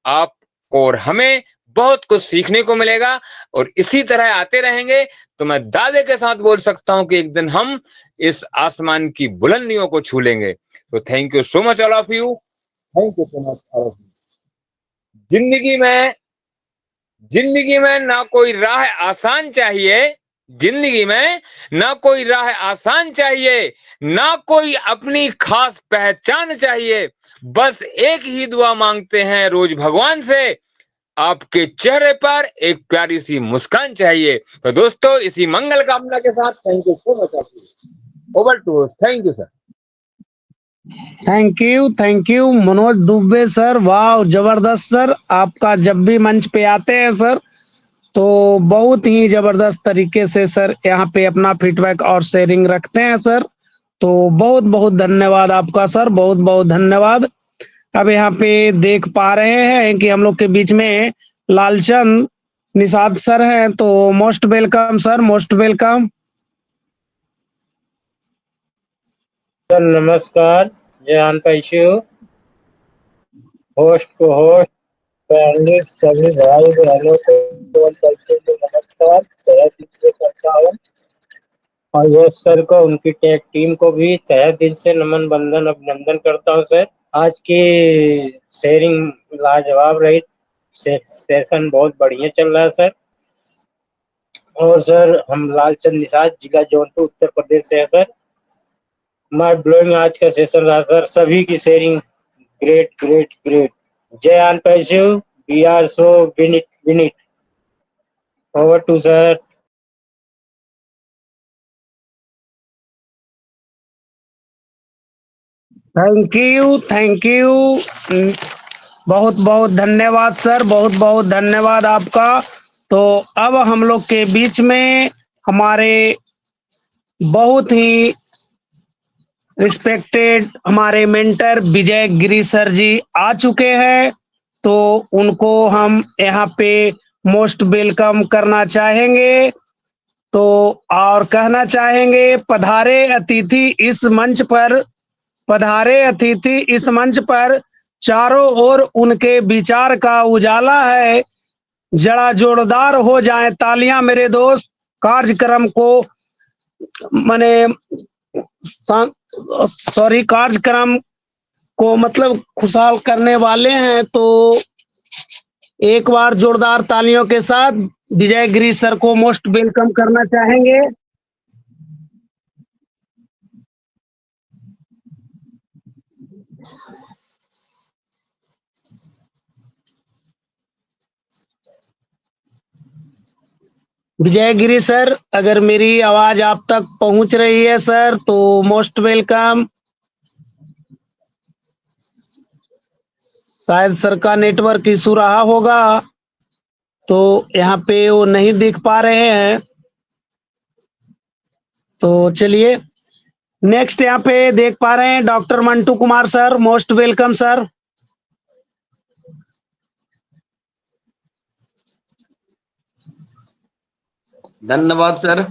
आपको और हमें बहुत कुछ सीखने को मिलेगा और इसी तरह आते रहेंगे तो मैं दावे के साथ बोल सकता हूं कि एक दिन हम इस आसमान की बुलंदियों को छू लेंगे। तो thank you so much all of you, thank you so much all of you. जिंदगी में ना कोई राह आसान चाहिए, जिंदगी में ना कोई राह आसान चाहिए, ना कोई अपनी खास पहचान चाहिए, बस एक ही दुआ मांगते हैं रोज भगवान से, आपके चेहरे पर एक प्यारी सी मुस्कान चाहिए। तो दोस्तों, इसी मंगल कामना के साथ thank you so much. Over to, thank you sir. Thank you Manoj Dubey sir, वाह जबरदस्त सर। आपका जब भी मंच पे आते हैं सर तो बहुत ही जबरदस्त तरीके से सर यहाँ पे अपना फीडबैक और शेयरिंग रखते हैं सर। तो बहुत बहुत धन्यवाद आपका सर, बहुत बहुत धन्यवाद। अब यहाँ पे देख पा रहे हैं कि हम लोग के बीच में लालचंद निषाद सर हैं, तो most welcome sir, most welcome. Sir नमस्कार, जय पैशु, होस्ट को होस्ट, पैनलिस्ट सभी भाई बहनों को नमस्कार करता हूँ और यश सर को, उनकी टेक टीम को भी तहे दिल से नमन बंदन अभिनंदन करता हूँ सर। आज की शेयरिंग लाजवाब रही, सेशन बहुत बढ़िया चल रहा है सर। और सर हम लालचंद निषाद, जिला जौनपुर, उत्तर प्रदेश से है सर। माइंड ब्लोइंग आज का सेशन रहा सर, सभी की शेयरिंग ग्रेट ग्रेट ग्रेट। जय आन पैशु, वी आर सो विनिट। Over to sir. Thank you, बहुत बहुत धन्यवाद सर, बहुत बहुत धन्यवाद आपका। तो अब हम लोग के बीच में हमारे बहुत ही रिस्पेक्टेड हमारे मेंटर विजय गिरी सर जी आ चुके हैं, तो उनको हम यहाँ पे मोस्ट वेलकम करना चाहेंगे। तो और कहना चाहेंगे, पधारे अतिथि इस मंच पर, पधारे अतिथि इस मंच पर, चारों ओर उनके विचार का उजाला है, जरा जोरदार हो जाए तालियां मेरे दोस्त। कार्यक्रम को माने सॉरी कार्यक्रम को मतलब खुशहाल करने वाले हैं, तो एक बार जोरदार तालियों के साथ विजय गिरी सर को मोस्ट वेलकम करना चाहेंगे। विजयगिरी सर, अगर मेरी आवाज आप तक पहुंच रही है सर तो मोस्ट वेलकम। शायद सर का नेटवर्क इशू रहा होगा तो यहाँ पे वो नहीं दिख पा रहे हैं। तो चलिए नेक्स्ट यहाँ पे देख पा रहे हैं doctor Mantu Kumar sir, most welcome sir. धन्यवाद सर।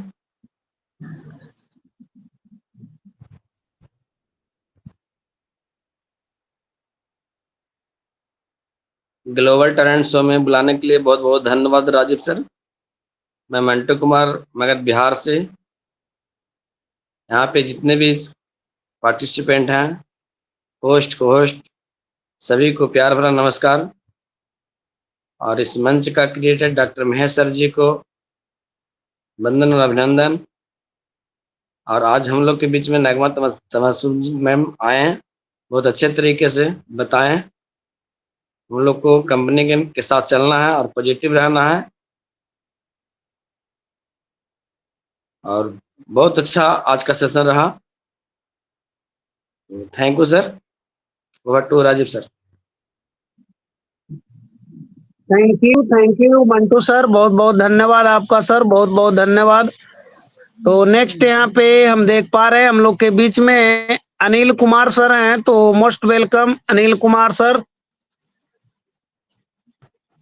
ग्लोबल टैलेंट शो में बुलाने के लिए बहुत बहुत धन्यवाद राजीव सर। मैं मंटू कुमार मगध बिहार से। यहाँ पे जितने भी पार्टिसिपेंट हैं, होस्ट को होस्ट, सभी को प्यार भरा नमस्कार। और इस मंच का creator doctor Mahesh sir ji को वंदन और अभिनंदन। और आज हम लोग के बीच में नगमा तबस्सुम मैम आए हैं, बहुत अच्छे तरीके से बताएं। हम लोग को कंपनी के साथ चलना है और पॉजिटिव रहना है। और बहुत अच्छा आज का सेशन रहा। Thank you sir. Over to Rajiv sir. Thank you Mantu sir, बहुत बहुत धन्यवाद आपका सर, बहुत बहुत धन्यवाद। तो नेक्स्ट यहाँ पे हम देख पा रहे हैं हम लोग के बीच में अनिल कुमार सर हैं, तो most welcome Anil Kumar sir.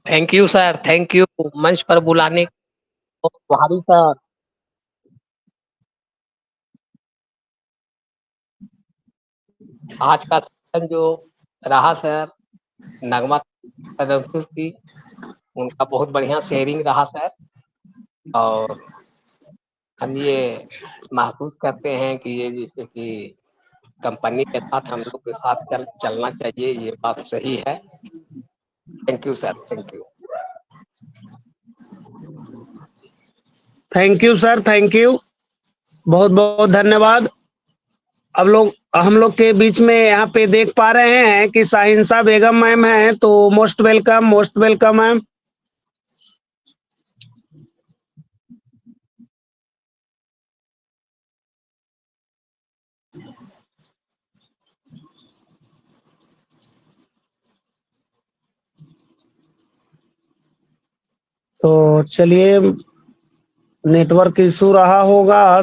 Thank you sir, thank you मंच पर बुलाने को भारी सर। आज का सेशन जो रहा सर, नगमा तबस्सुम की, उनका बहुत बढ़िया शेयरिंग रहा सर। और हम ये महसूस करते हैं कि ये जैसे कि कंपनी के साथ हम लोग के साथ चलना चाहिए, ये बात सही है। Thank you sir, thank you. Thank you sir, thank you, बहुत बहुत धन्यवाद। अब हम लोग के बीच में यहाँ पे देख पा रहे हैं कि साहिंसा बेगम मैम हैं, तो मोस्ट वेलकम मैम। तो चलिए नेटवर्क इशू रहा होगा।